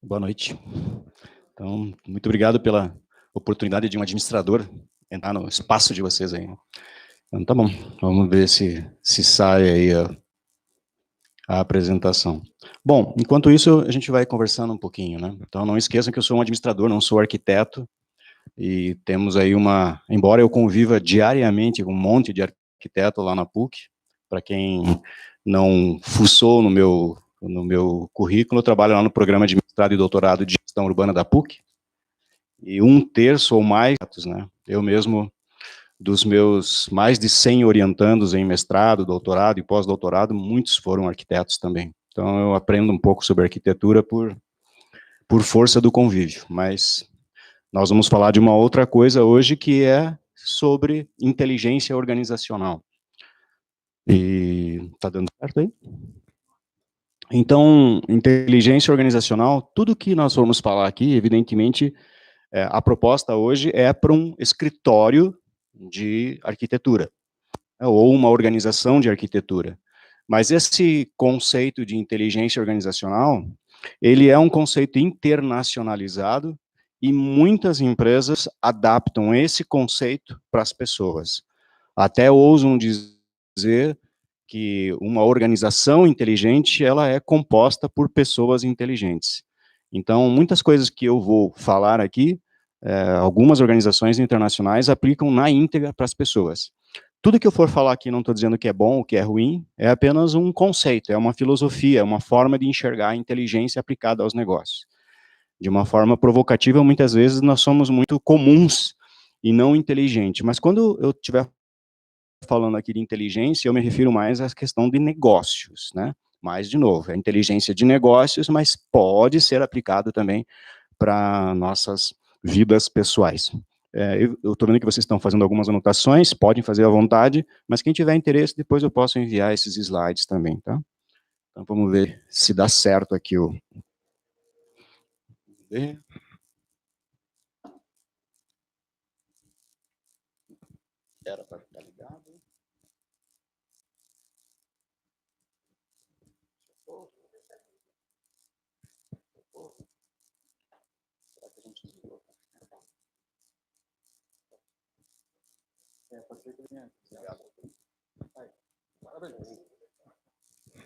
Boa noite. Então, muito obrigado pela oportunidade de um administrador entrar no espaço de vocês aí. Então, tá bom, vamos ver se sai aí a apresentação. Bom, enquanto isso, a gente vai conversando um pouquinho, né? Então, não esqueçam que eu sou um administrador, não sou arquiteto, e temos aí embora eu conviva diariamente com um monte de arquiteto lá na PUC, para quem não fuçou no meu currículo, eu trabalho lá no programa de mestrado e doutorado de gestão urbana da PUC, e um terço ou mais, né? Eu mesmo, dos meus mais de 100 orientandos em mestrado, doutorado e pós-doutorado, muitos foram arquitetos também. Então, eu aprendo um pouco sobre arquitetura por força do convívio, mas nós vamos falar de uma outra coisa hoje, que é sobre inteligência organizacional. E tá dando certo aí? Então, inteligência organizacional, tudo que nós vamos falar aqui, evidentemente, a proposta hoje é para um escritório de arquitetura, ou uma organização de arquitetura. Mas esse conceito de inteligência organizacional, ele é um conceito internacionalizado e muitas empresas adaptam esse conceito para as pessoas. Até ousam dizer que uma organização inteligente, ela é composta por pessoas inteligentes. Então, muitas coisas que eu vou falar aqui, algumas organizações internacionais aplicam na íntegra para as pessoas. Tudo que eu for falar aqui, não estou dizendo que é bom ou que é ruim, é apenas um conceito, é uma filosofia, é uma forma de enxergar a inteligência aplicada aos negócios. De uma forma provocativa, muitas vezes nós somos muito comuns e não inteligentes, mas quando eu estiver falando aqui de inteligência, eu me refiro mais à questão de negócios, né? Mas, de novo, é inteligência de negócios, mas pode ser aplicado também para nossas vidas pessoais. Eu estou vendo que vocês estão fazendo algumas anotações, podem fazer à vontade, mas quem tiver interesse, depois eu posso enviar esses slides também, tá? Então, vamos ver se dá certo aqui o... Era para ficar ligado. Será que a gente desligou? Pode ser que venha.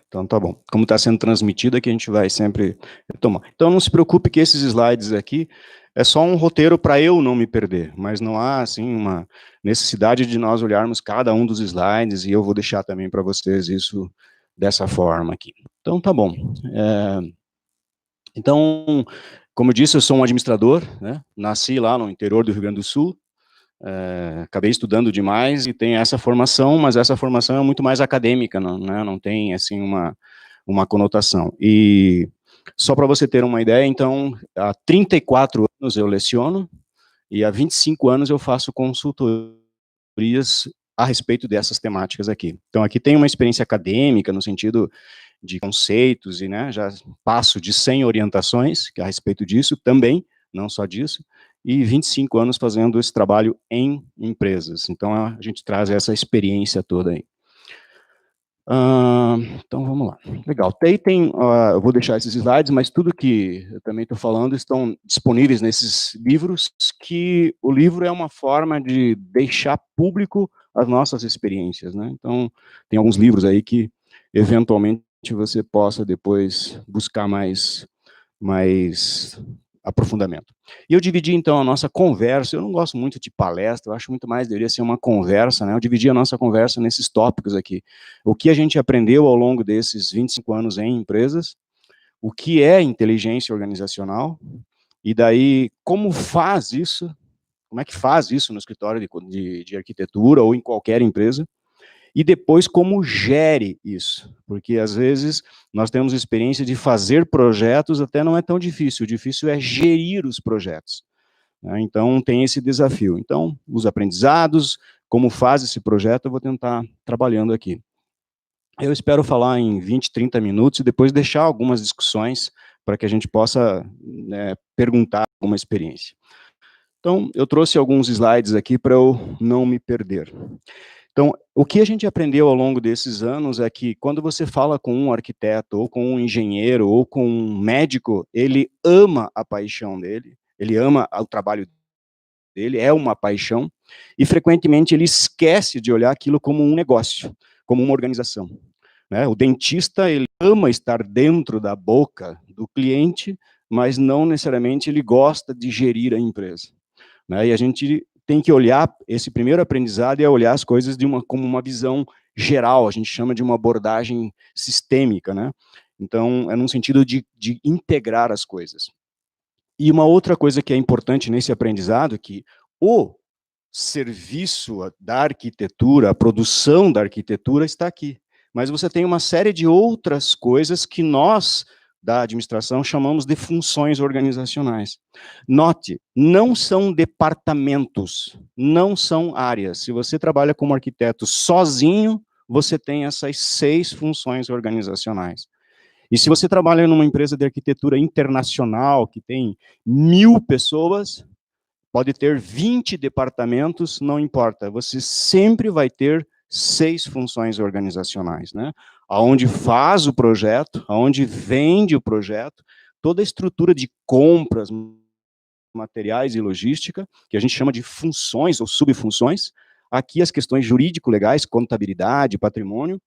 Então, tá bom. Como está sendo transmitido aqui, a gente vai sempre retomar. Então, não se preocupe que esses slides aqui é só um roteiro para eu não me perder, mas não há, assim, uma necessidade de nós olharmos cada um dos slides, e eu vou deixar também para vocês isso dessa forma aqui. Então, tá bom. Então, como eu disse, eu sou um administrador, né? Nasci lá no interior do Rio Grande do Sul, acabei estudando demais e tenho essa formação, mas essa formação é muito mais acadêmica, não tem, assim, uma conotação. E só para você ter uma ideia, então, há 34 anos eu leciono e há 25 anos eu faço consultorias a respeito dessas temáticas aqui. Então, aqui tem uma experiência acadêmica, no sentido de conceitos, e, né, já passo de 100 orientações a respeito disso também, não só disso, e 25 anos fazendo esse trabalho em empresas. Então, a gente traz essa experiência toda aí. Então, vamos lá. Legal. Daí tem, eu vou deixar esses slides, mas tudo que eu também estou falando estão disponíveis nesses livros, que o livro é uma forma de deixar público as nossas experiências, né? Então, tem alguns livros aí que, eventualmente, você possa depois buscar mais aprofundamento. E eu dividi, então, a nossa conversa, eu não gosto muito de palestra, eu acho muito mais, deveria ser uma conversa, né? Eu dividi a nossa conversa nesses tópicos aqui. O que a gente aprendeu ao longo desses 25 anos em empresas, o que é inteligência organizacional, e daí, como faz isso, como é que faz isso no escritório de arquitetura ou em qualquer empresa, e depois como gere isso, porque às vezes nós temos experiência de fazer projetos, até não é tão difícil, o difícil é gerir os projetos, né? Então tem esse desafio. Então, os aprendizados, como faz esse projeto, eu vou tentar trabalhando aqui. Eu espero falar em 20, 30 minutos e depois deixar algumas discussões para que a gente possa, né, perguntar alguma experiência. Então, eu trouxe alguns slides aqui para eu não me perder. Então, o que a gente aprendeu ao longo desses anos é que quando você fala com um arquiteto, ou com um engenheiro, ou com um médico, ele ama a paixão dele, ele ama o trabalho dele, é uma paixão, e frequentemente ele esquece de olhar aquilo como um negócio, como uma organização, né? O dentista, ele ama estar dentro da boca do cliente, mas não necessariamente ele gosta de gerir a empresa, né? E a gente tem que olhar, esse primeiro aprendizado é olhar as coisas como uma visão geral, a gente chama de uma abordagem sistêmica, né? Então, é num sentido de integrar as coisas. E uma outra coisa que é importante nesse aprendizado é que o serviço da arquitetura, a produção da arquitetura está aqui. Mas você tem uma série de outras coisas que nós, da administração, chamamos de funções organizacionais. Note, não são departamentos, não são áreas. Se você trabalha como arquiteto sozinho, você tem essas 6 funções organizacionais. E se você trabalha numa empresa de arquitetura internacional, que tem 1000 pessoas, pode ter 20 departamentos, não importa, você sempre vai ter 6 funções organizacionais, né? Aonde faz o projeto, aonde vende o projeto, toda a estrutura de compras, materiais e logística, que a gente chama de funções ou subfunções, aqui as questões jurídico-legais, contabilidade, patrimônio,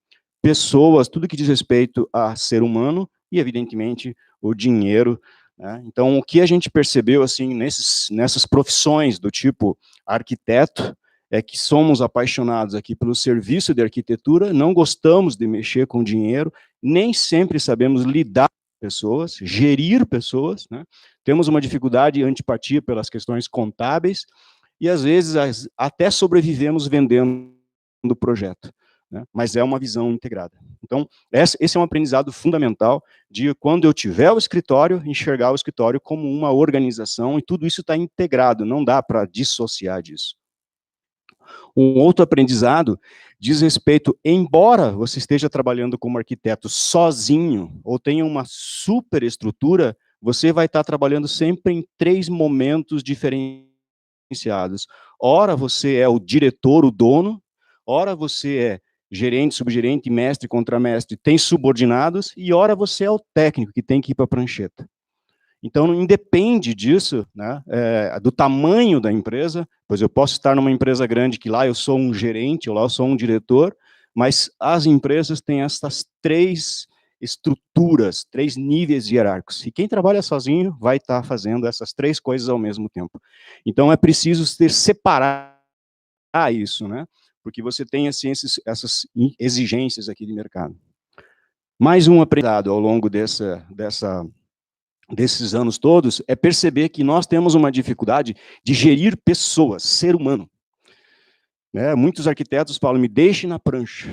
pessoas, tudo que diz respeito a ser humano e, evidentemente, o dinheiro, né? Então, o que a gente percebeu, assim, nessas profissões do tipo arquiteto, é que somos apaixonados aqui pelo serviço de arquitetura, não gostamos de mexer com dinheiro, nem sempre sabemos lidar com pessoas, gerir pessoas, né? Temos uma dificuldade e antipatia pelas questões contábeis, e às vezes até sobrevivemos vendendo o projeto, né? Mas é uma visão integrada. Então, esse é um aprendizado fundamental de quando eu tiver o escritório, enxergar o escritório como uma organização, e tudo isso está integrado, não dá para dissociar disso. Um outro aprendizado diz respeito, embora você esteja trabalhando como arquiteto sozinho, ou tenha uma superestrutura, você vai estar trabalhando sempre em 3 momentos diferenciados. Ora você é o diretor, o dono, ora você é gerente, subgerente, mestre, contramestre, tem subordinados, e ora você é o técnico que tem que ir para a prancheta. Então, não independe disso, né, do tamanho da empresa, pois eu posso estar numa empresa grande que lá eu sou um gerente, ou lá eu sou um diretor, mas as empresas têm essas 3 estruturas, 3 níveis hierárquicos, e quem trabalha sozinho vai estar fazendo essas 3 coisas ao mesmo tempo. Então, é preciso separar isso, né, porque você tem assim, essas exigências aqui de mercado. Mais um aprendizado ao longo desses anos todos, é perceber que nós temos uma dificuldade de gerir pessoas, ser humano. Né? Muitos arquitetos falam, me deixe na prancha,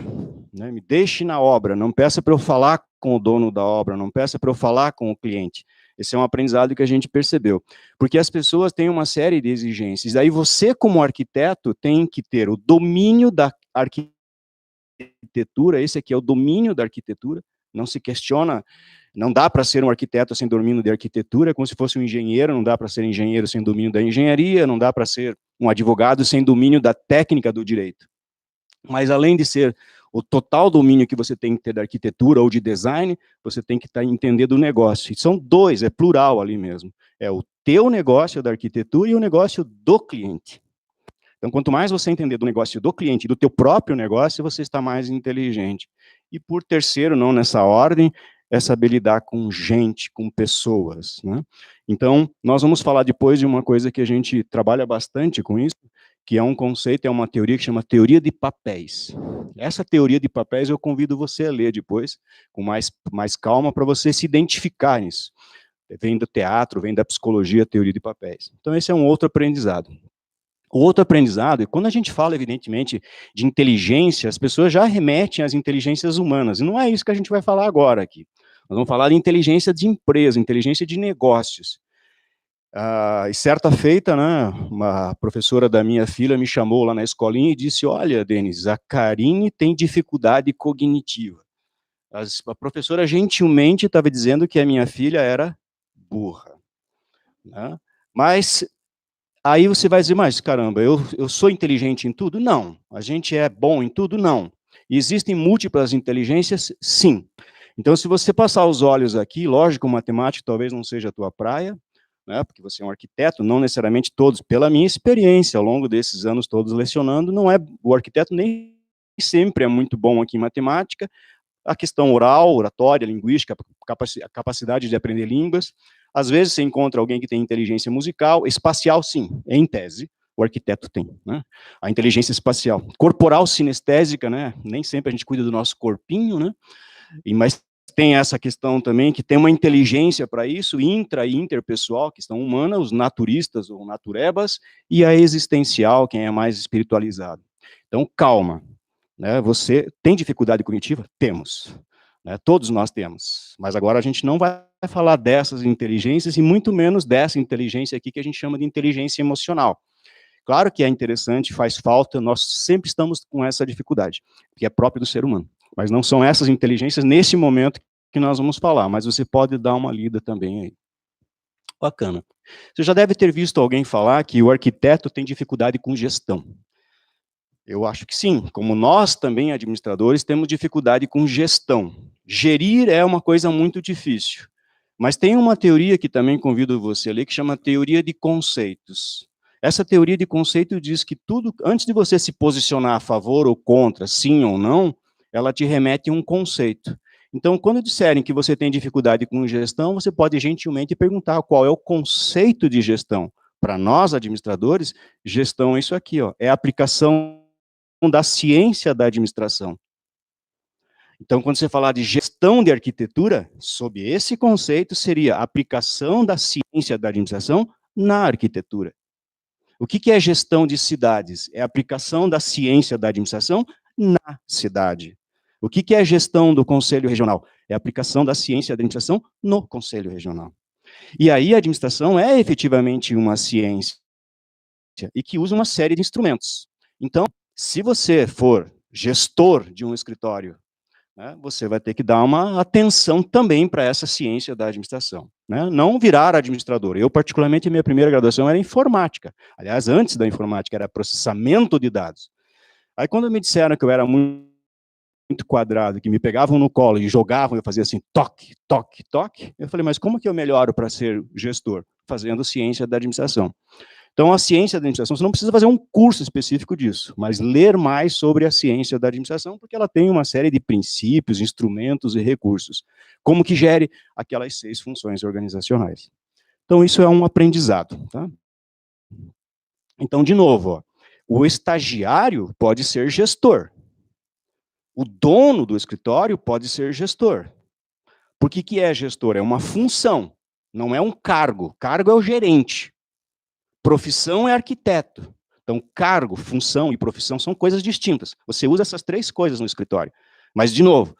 né? Me deixe na obra, não peça para eu falar com o dono da obra, não peça para eu falar com o cliente. Esse é um aprendizado que a gente percebeu. Porque as pessoas têm uma série de exigências, aí você, como arquiteto, tem que ter o domínio da arquitetura, esse aqui é o domínio da arquitetura, não se questiona. Não dá para ser um arquiteto sem domínio de arquitetura, é como se fosse um engenheiro, não dá para ser engenheiro sem domínio da engenharia, não dá para ser um advogado sem domínio da técnica do direito. Mas além de ser o total domínio que você tem que ter da arquitetura ou de design, você tem que entender do negócio. E são 2, é plural ali mesmo. É o teu negócio da arquitetura e o negócio do cliente. Então, quanto mais você entender do negócio do cliente e do teu próprio negócio, você está mais inteligente. E por terceiro, não nessa ordem, é saber lidar com gente, com pessoas, né? Então, nós vamos falar depois de uma coisa que a gente trabalha bastante com isso, que é um conceito, é uma teoria que chama teoria de papéis. Essa teoria de papéis eu convido você a ler depois, com mais calma, para você se identificar nisso. Vem do teatro, vem da psicologia, a teoria de papéis. Então, esse é um outro aprendizado. O outro aprendizado, e quando a gente fala, evidentemente, de inteligência, as pessoas já remetem às inteligências humanas, e não é isso que a gente vai falar agora aqui. Nós vamos falar de inteligência de empresa, inteligência de negócios. E certa feita, né, uma professora da minha filha me chamou lá na escolinha e disse, olha, Denis, a Karine tem dificuldade cognitiva. A professora gentilmente estava dizendo que a minha filha era burra, né? Mas Aí você vai dizer, mas caramba, eu sou inteligente em tudo? Não. A gente é bom em tudo? Não. Existem múltiplas inteligências? Sim. Então, se você passar os olhos aqui, lógico, matemática talvez não seja a tua praia, né, porque você é um arquiteto, não necessariamente todos, pela minha experiência, ao longo desses anos todos lecionando, não é, o arquiteto nem sempre é muito bom aqui em matemática, a questão oral, oratória, linguística, a capacidade de aprender línguas. Às vezes você encontra alguém que tem inteligência musical, espacial, sim, em tese, o arquiteto tem, né? A inteligência espacial. Corporal, sinestésica, né? Nem sempre a gente cuida do nosso corpinho, né? Mas tem essa questão também, que tem uma inteligência para isso, intra e interpessoal, questão humana, os naturistas ou naturebas, e a existencial, quem é mais espiritualizado. Então, calma, né? Você tem dificuldade cognitiva? Temos. Né? Todos nós temos. Mas agora a gente não vai falar dessas inteligências e muito menos dessa inteligência aqui que a gente chama de inteligência emocional. Claro que é interessante, faz falta, nós sempre estamos com essa dificuldade, que é própria do ser humano. Mas não são essas inteligências nesse momento que nós vamos falar, mas você pode dar uma lida também aí. Bacana. Você já deve ter visto alguém falar que o arquiteto tem dificuldade com gestão. Eu acho que sim, como nós também, administradores, temos dificuldade com gestão. Gerir é uma coisa muito difícil. Mas tem uma teoria que também convido você a ler, que chama teoria de conceitos. Essa teoria de conceito diz que tudo, antes de você se posicionar a favor ou contra, sim ou não, ela te remete a um conceito. Então, quando disserem que você tem dificuldade com gestão, você pode gentilmente perguntar qual é o conceito de gestão. Para nós, administradores, gestão é isso aqui, ó, é a aplicação da ciência da administração. Então, quando você falar de gestão de arquitetura, sob esse conceito, seria a aplicação da ciência da administração na arquitetura. O que é gestão de cidades? É a aplicação da ciência da administração na cidade. O que é gestão do Conselho Regional? É a aplicação da ciência da administração no Conselho Regional. E aí a administração é efetivamente uma ciência e que usa uma série de instrumentos. Então, se você for gestor de um escritório, né, você vai ter que dar uma atenção também para essa ciência da administração. Né? Não virar administrador. Eu, particularmente, minha primeira graduação era informática. Aliás, antes da informática, era processamento de dados. Aí, quando me disseram que eu era muito quadrado, que me pegavam no colo e jogavam, eu fazia assim, toque, toque, toque, eu falei, mas como que eu melhoro para ser gestor? Fazendo ciência da administração. Então, a ciência da administração, você não precisa fazer um curso específico disso, mas ler mais sobre a ciência da administração, porque ela tem uma série de princípios, instrumentos e recursos, como que gere aquelas 6 funções organizacionais. Então, isso é um aprendizado. Tá? Então, de novo, ó, o estagiário pode ser gestor. O dono do escritório pode ser gestor. Por que é gestor? É uma função, não é um cargo. Cargo é o gerente. Profissão é arquiteto. Então, cargo, função e profissão são coisas distintas. Você usa essas 3 coisas no escritório. Mas, de novo,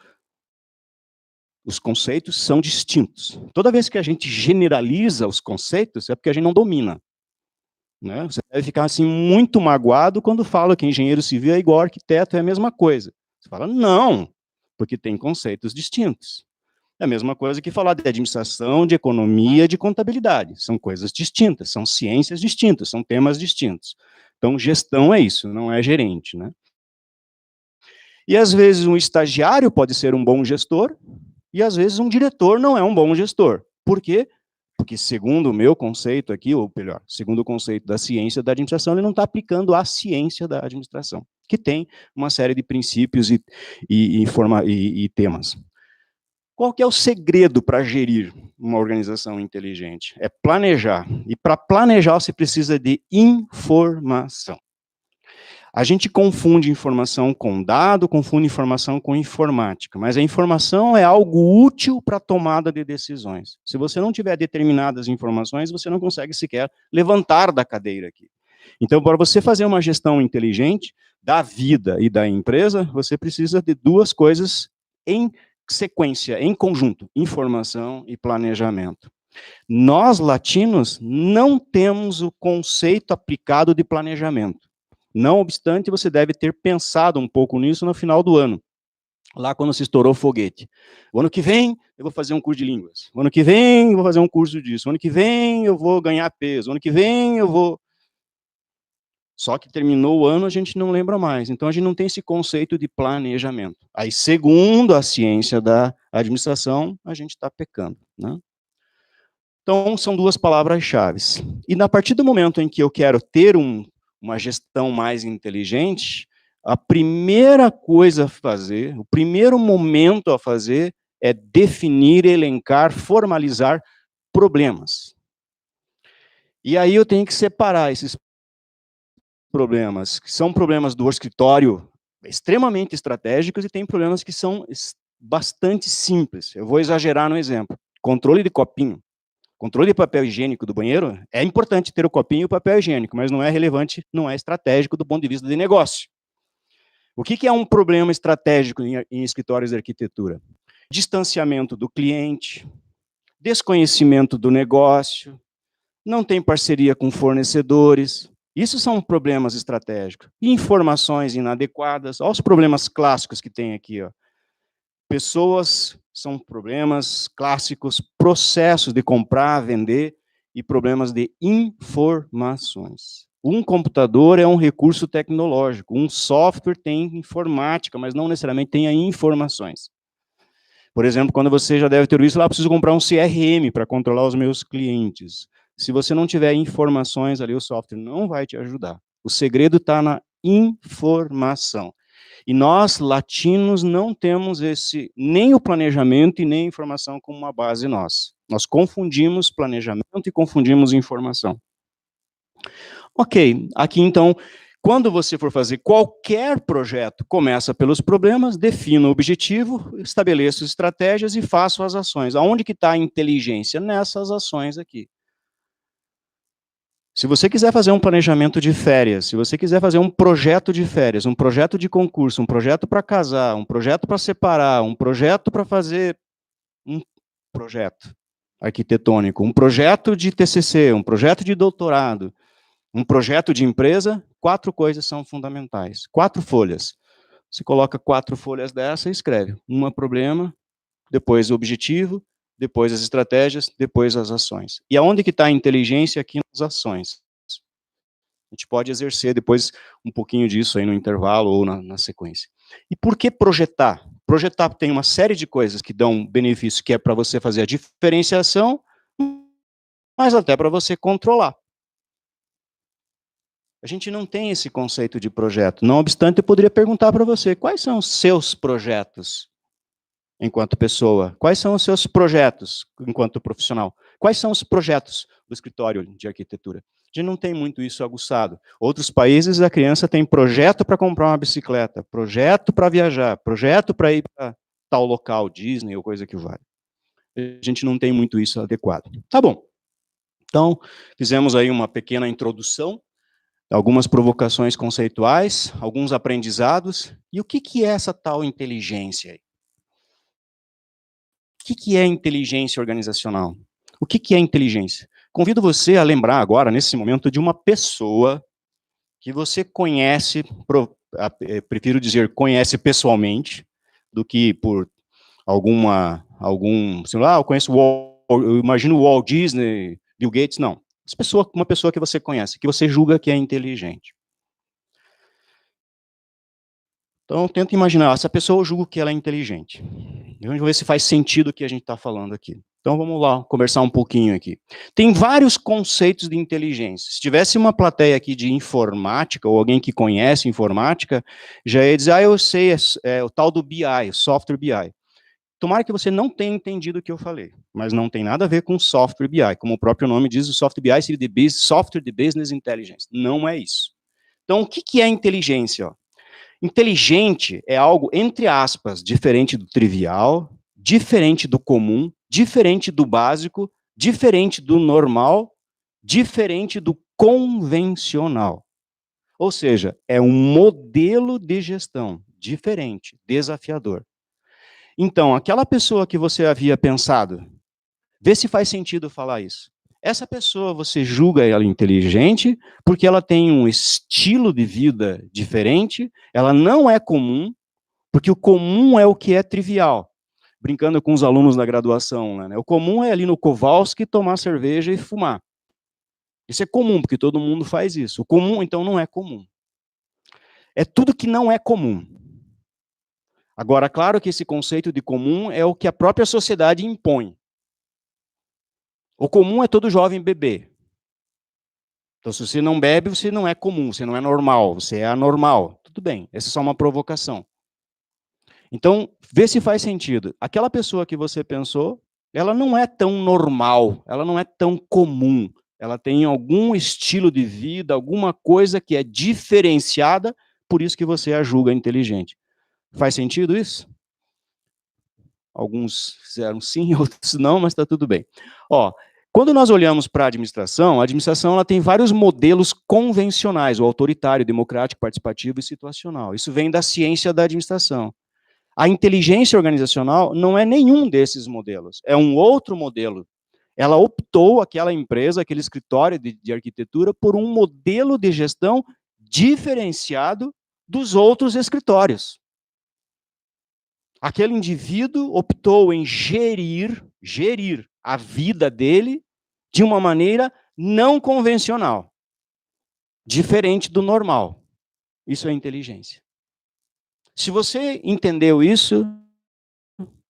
os conceitos são distintos. Toda vez que a gente generaliza os conceitos, é porque a gente não domina. Né? Você deve ficar assim, muito magoado quando fala que engenheiro civil é igual arquiteto, é a mesma coisa. Você fala, não, porque tem conceitos distintos. É a mesma coisa que falar de administração, de economia, de contabilidade. São coisas distintas, são ciências distintas, são temas distintos. Então, gestão é isso, não é gerente, né? E, às vezes, um estagiário pode ser um bom gestor, e, às vezes, um diretor não é um bom gestor. Por quê? Porque, segundo o meu conceito aqui, ou melhor, segundo o conceito da ciência da administração, ele não está aplicando a ciência da administração, que tem uma série de princípios e temas. Qual que é o segredo para gerir uma organização inteligente? É planejar. E para planejar, você precisa de informação. A gente confunde informação com dado, confunde informação com informática, mas a informação é algo útil para a tomada de decisões. Se você não tiver determinadas informações, você não consegue sequer levantar da cadeira aqui. Então, para você fazer uma gestão inteligente da vida e da empresa, você precisa de 2 coisas em sequência, em conjunto, informação e planejamento. Nós, latinos, não temos o conceito aplicado de planejamento. Não obstante, você deve ter pensado um pouco nisso no final do ano, lá quando se estourou o foguete. O ano que vem, eu vou fazer um curso de línguas. O ano que vem, eu vou fazer um curso disso. O ano que vem, eu vou ganhar peso. O ano que vem, eu vou... Só que terminou o ano, a gente não lembra mais. Então, a gente não tem esse conceito de planejamento. Aí, segundo a ciência da administração, a gente está pecando, né? Então, são duas palavras-chave. E, a partir do momento em que eu quero ter uma gestão mais inteligente, a primeira coisa a fazer, o primeiro momento a fazer, é definir, elencar, formalizar problemas. E aí eu tenho que separar esses problemas, que são problemas do escritório extremamente estratégicos, e tem problemas que são bastante simples. Eu vou exagerar no exemplo. Controle de copinho. Controle de papel higiênico do banheiro, é importante ter o copinho e o papel higiênico, mas não é relevante, não é estratégico do ponto de vista de negócio. O que é um problema estratégico em escritórios de arquitetura? Distanciamento do cliente, desconhecimento do negócio, não tem parceria com fornecedores. Isso são problemas estratégicos. Informações inadequadas. Olha os problemas clássicos que tem aqui, ó. Pessoas são problemas clássicos, processos de comprar, vender e problemas de informações. Um computador é um recurso tecnológico, um software tem informática, mas não necessariamente tem informações. Por exemplo, quando você já deve ter visto lá, eu preciso comprar um CRM para controlar os meus clientes. Se você não tiver informações ali, o software não vai te ajudar. O segredo está na informação. E nós, latinos, não temos nem o planejamento e nem a informação como uma base nossa. Nós confundimos planejamento e confundimos informação. Ok, aqui então, quando você for fazer qualquer projeto, começa pelos problemas, defina o objetivo, estabeleça estratégias e faça as ações. Aonde que está a inteligência? Nessas ações aqui. Se você quiser fazer um planejamento de férias, se você quiser fazer um projeto de férias, um projeto de concurso, um projeto para casar, um projeto para separar, um projeto para fazer um projeto arquitetônico, um projeto de TCC, um projeto de doutorado, um projeto de empresa, 4 coisas são fundamentais. 4 folhas. Você coloca 4 folhas dessa e escreve. Uma problema, depois o objetivo, depois as estratégias, depois as ações. E aonde que está a inteligência? Aqui nas ações. A gente pode exercer depois um pouquinho disso aí no intervalo ou na sequência. E por que projetar? Projetar tem uma série de coisas que dão benefício, que é para você fazer a diferenciação, mas até para você controlar. A gente não tem esse conceito de projeto. Não obstante, eu poderia perguntar para você, quais são os seus projetos enquanto pessoa? Quais são os seus projetos enquanto profissional? Quais são os projetos do escritório de arquitetura? A gente não tem muito isso aguçado. Outros países, a criança tem projeto para comprar uma bicicleta, projeto para viajar, projeto para ir para tal local, Disney ou coisa que vale. A gente não tem muito isso adequado. Tá bom. Então, fizemos aí uma pequena introdução, algumas provocações conceituais, alguns aprendizados. E o que é essa tal inteligência aí? O que é inteligência organizacional? O que é inteligência? Convido você a lembrar agora, nesse momento, de uma pessoa que você conhece, prefiro dizer conhece pessoalmente, do que por sei lá, eu conheço eu imagino o Walt Disney, Bill Gates, não. Uma pessoa que você conhece, que você julga que é inteligente. Então, tenta imaginar, essa pessoa eu julgo que ela é inteligente. Vamos ver se faz sentido o que a gente está falando aqui. Então, vamos lá, conversar um pouquinho aqui. Tem vários conceitos de inteligência. Se tivesse uma plateia aqui de informática, ou alguém que conhece informática, já ia dizer, eu sei, é o tal do BI, software BI. Tomara que você não tenha entendido o que eu falei, mas não tem nada a ver com software BI. Como o próprio nome diz, o software BI seria Software de Business Intelligence. Não é isso. Então, o que é inteligência? Inteligente é algo, entre aspas, diferente do trivial, diferente do comum, diferente do básico, diferente do normal, diferente do convencional. Ou seja, é um modelo de gestão diferente, desafiador. Então, aquela pessoa que você havia pensado, vê se faz sentido falar isso. Essa pessoa, você julga ela inteligente porque ela tem um estilo de vida diferente, ela não é comum, porque o comum é o que é trivial. Brincando com os alunos da graduação, né? O comum é ali no Kowalski tomar cerveja e fumar. Isso é comum, porque todo mundo faz isso. O comum, então, não é comum. É tudo que não é comum. Agora, claro que esse conceito de comum é o que a própria sociedade impõe. O comum é todo jovem beber. Então, se você não bebe, você não é comum, você não é normal, você é anormal. Tudo bem, essa é só uma provocação. Então, vê se faz sentido. Aquela pessoa que você pensou, ela não é tão normal, ela não é tão comum. Ela tem algum estilo de vida, alguma coisa que é diferenciada, por isso que você a julga inteligente. Faz sentido isso? Alguns fizeram sim, outros não, mas está tudo bem. Ó, quando nós olhamos para a administração ela tem vários modelos convencionais, o autoritário, democrático, participativo e situacional. Isso vem da ciência da administração. A inteligência organizacional não é nenhum desses modelos, é um outro modelo. Ela optou, aquela empresa, aquele escritório de arquitetura, por um modelo de gestão diferenciado dos outros escritórios. Aquele indivíduo optou em gerir a vida dele de uma maneira não convencional, diferente do normal. Isso é inteligência. Se você entendeu isso,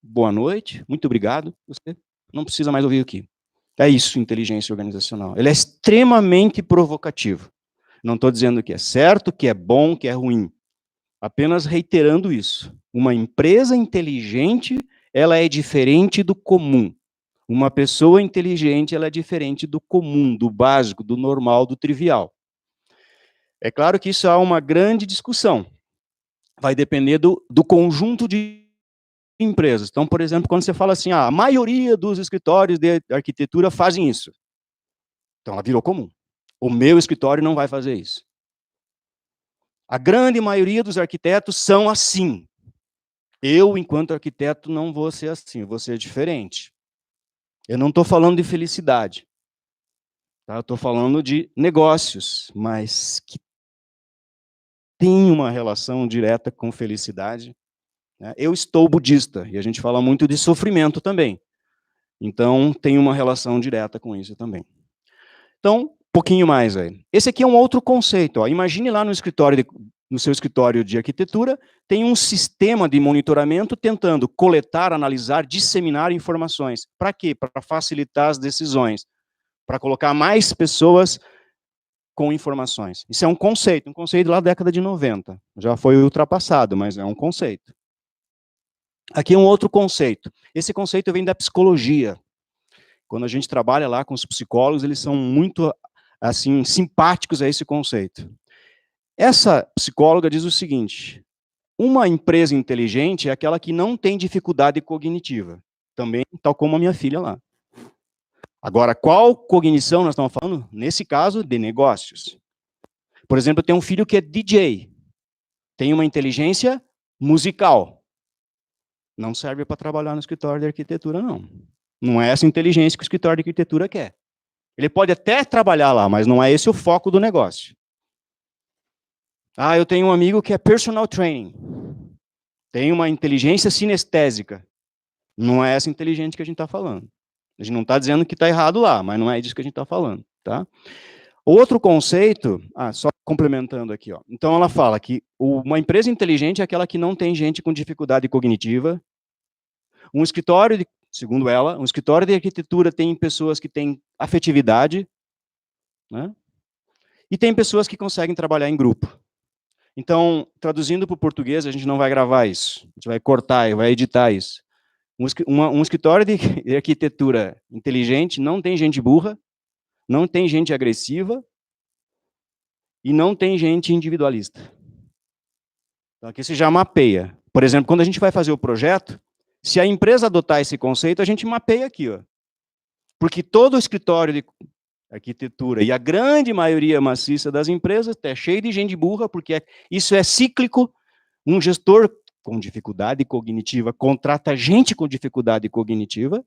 boa noite, muito obrigado. Você não precisa mais ouvir aqui. É isso, inteligência organizacional. Ele é extremamente provocativo. Não estou dizendo que é certo, que é bom, que é ruim. Apenas reiterando isso. Uma empresa inteligente, ela é diferente do comum. Uma pessoa inteligente, ela é diferente do comum, do básico, do normal, do trivial. É claro que isso há uma grande discussão. Vai depender do conjunto de empresas. Então, por exemplo, quando você fala assim, a maioria dos escritórios de arquitetura fazem isso. Então, ela virou comum. O meu escritório não vai fazer isso. A grande maioria dos arquitetos são assim. Eu, enquanto arquiteto, não vou ser assim, vou ser diferente. Eu não estou falando de felicidade. Tá? Eu estou falando de negócios, mas que tem uma relação direta com felicidade. Né? Eu estou budista, e a gente fala muito de sofrimento também. Então, tem uma relação direta com isso também. Então, um pouquinho mais aí. Esse aqui é um outro conceito. Ó. Imagine lá no seu escritório de arquitetura, tem um sistema de monitoramento tentando coletar, analisar, disseminar informações. Para quê? Para facilitar as decisões. Para colocar mais pessoas com informações. Isso é um conceito lá da década de 90. Já foi ultrapassado, mas é um conceito. Aqui é um outro conceito. Esse conceito vem da psicologia. Quando a gente trabalha lá com os psicólogos, eles são muito assim simpáticos a esse conceito. Essa psicóloga diz o seguinte: uma empresa inteligente é aquela que não tem dificuldade cognitiva. Também, tal como a minha filha lá. Agora, qual cognição nós estamos falando? Nesse caso, de negócios. Por exemplo, eu tenho um filho que é DJ. Tem uma inteligência musical. Não serve para trabalhar no escritório de arquitetura, não. Não é essa inteligência que o escritório de arquitetura quer. Ele pode até trabalhar lá, mas não é esse o foco do negócio. Ah, eu tenho um amigo que é personal training. Tem uma inteligência sinestésica. Não é essa inteligente que a gente está falando. A gente não está dizendo que está errado lá, mas não é disso que a gente está falando, tá? Outro conceito, só complementando aqui, ó. Então ela fala que uma empresa inteligente é aquela que não tem gente com dificuldade cognitiva. Um escritório, segundo ela, um escritório de arquitetura tem pessoas que têm afetividade, né? E tem pessoas que conseguem trabalhar em grupo. Então, traduzindo para o português, a gente não vai gravar isso. A gente vai cortar, vai editar isso. Um escritório de arquitetura inteligente não tem gente burra, não tem gente agressiva e não tem gente individualista. Então, aqui você já mapeia. Por exemplo, quando a gente vai fazer o projeto, se a empresa adotar esse conceito, a gente mapeia aqui, ó. Porque todo escritório de arquitetura e a grande maioria maciça das empresas é cheio de gente burra, porque isso é cíclico. Um gestor com dificuldade cognitiva contrata gente com dificuldade cognitiva.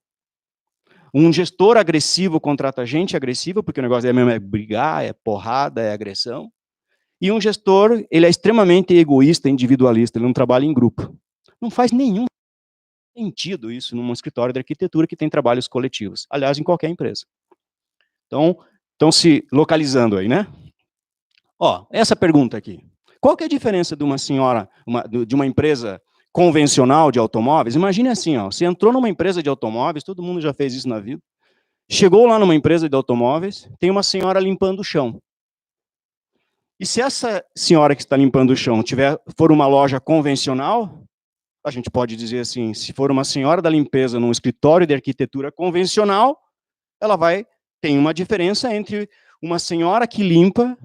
Um gestor agressivo contrata gente agressiva, porque o negócio é brigar, é porrada, é agressão. E um gestor, ele é extremamente egoísta, individualista, ele não trabalha em grupo. Não faz nenhum sentido isso num escritório de arquitetura que tem trabalhos coletivos. Aliás, em qualquer empresa. Então, estão se localizando aí, né? Ó, essa pergunta aqui. Qual que é a diferença de uma senhora, de uma empresa convencional de automóveis? Imagine assim, ó, você entrou numa empresa de automóveis, todo mundo já fez isso na vida, chegou lá numa empresa de automóveis, tem uma senhora limpando o chão. E se essa senhora que está limpando o chão for uma loja convencional, a gente pode dizer assim, se for uma senhora da limpeza num escritório de arquitetura convencional, tem uma diferença entre uma senhora que limpa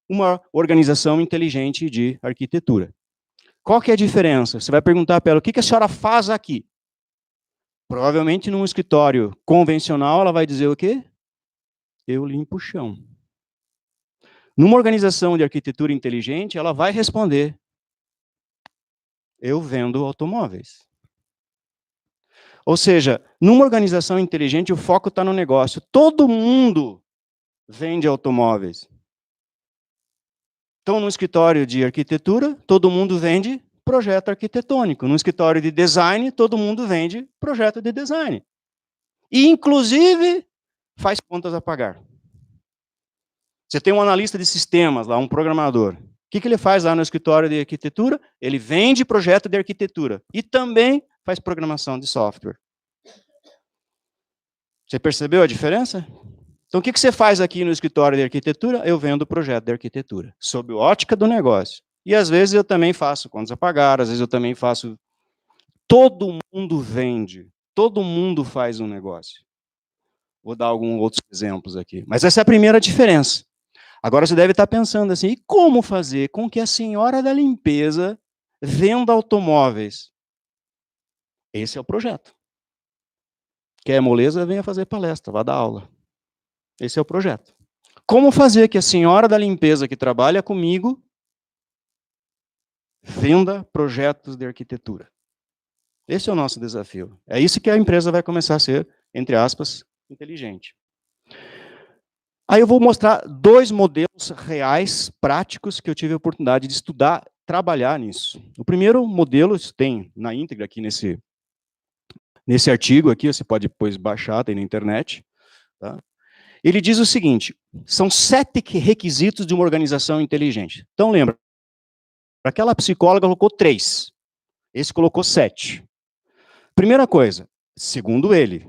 uma organização inteligente de arquitetura. Qual que é a diferença? Você vai perguntar para ela, o que a senhora faz aqui? Provavelmente num escritório convencional, ela vai dizer o quê? Eu limpo o chão. Numa organização de arquitetura inteligente, ela vai responder, eu vendo automóveis. Ou seja, numa organização inteligente, o foco está no negócio. Todo mundo vende automóveis. Então, no escritório de arquitetura, todo mundo vende projeto arquitetônico. No escritório de design, todo mundo vende projeto de design. E, inclusive, faz contas a pagar. Você tem um analista de sistemas lá, um programador. O que ele faz lá no escritório de arquitetura? Ele vende projeto de arquitetura. E também faz programação de software. Você percebeu a diferença? Então, o que você faz aqui no escritório de arquitetura? Eu vendo projeto de arquitetura, sob a ótica do negócio. E, às vezes, eu também faço contas a pagar, às vezes eu também faço... Todo mundo vende, todo mundo faz um negócio. Vou dar alguns outros exemplos aqui. Mas essa é a primeira diferença. Agora, você deve estar pensando assim, e como fazer com que a senhora da limpeza venda automóveis? Esse é o projeto. Quer moleza, venha fazer palestra, vá dar aula. Esse é o projeto. Como fazer que a senhora da limpeza que trabalha comigo venda projetos de arquitetura? Esse é o nosso desafio. É isso que a empresa vai começar a ser, entre aspas, inteligente. Aí eu vou mostrar 2 modelos reais, práticos, que eu tive a oportunidade de estudar, trabalhar nisso. O primeiro modelo, isso tem na íntegra aqui nesse artigo aqui, você pode depois baixar, tem na internet. Tá? Ele diz o seguinte, são 7 requisitos de uma organização inteligente. Então lembra, aquela psicóloga colocou 3, esse colocou 7. Primeira coisa, segundo ele,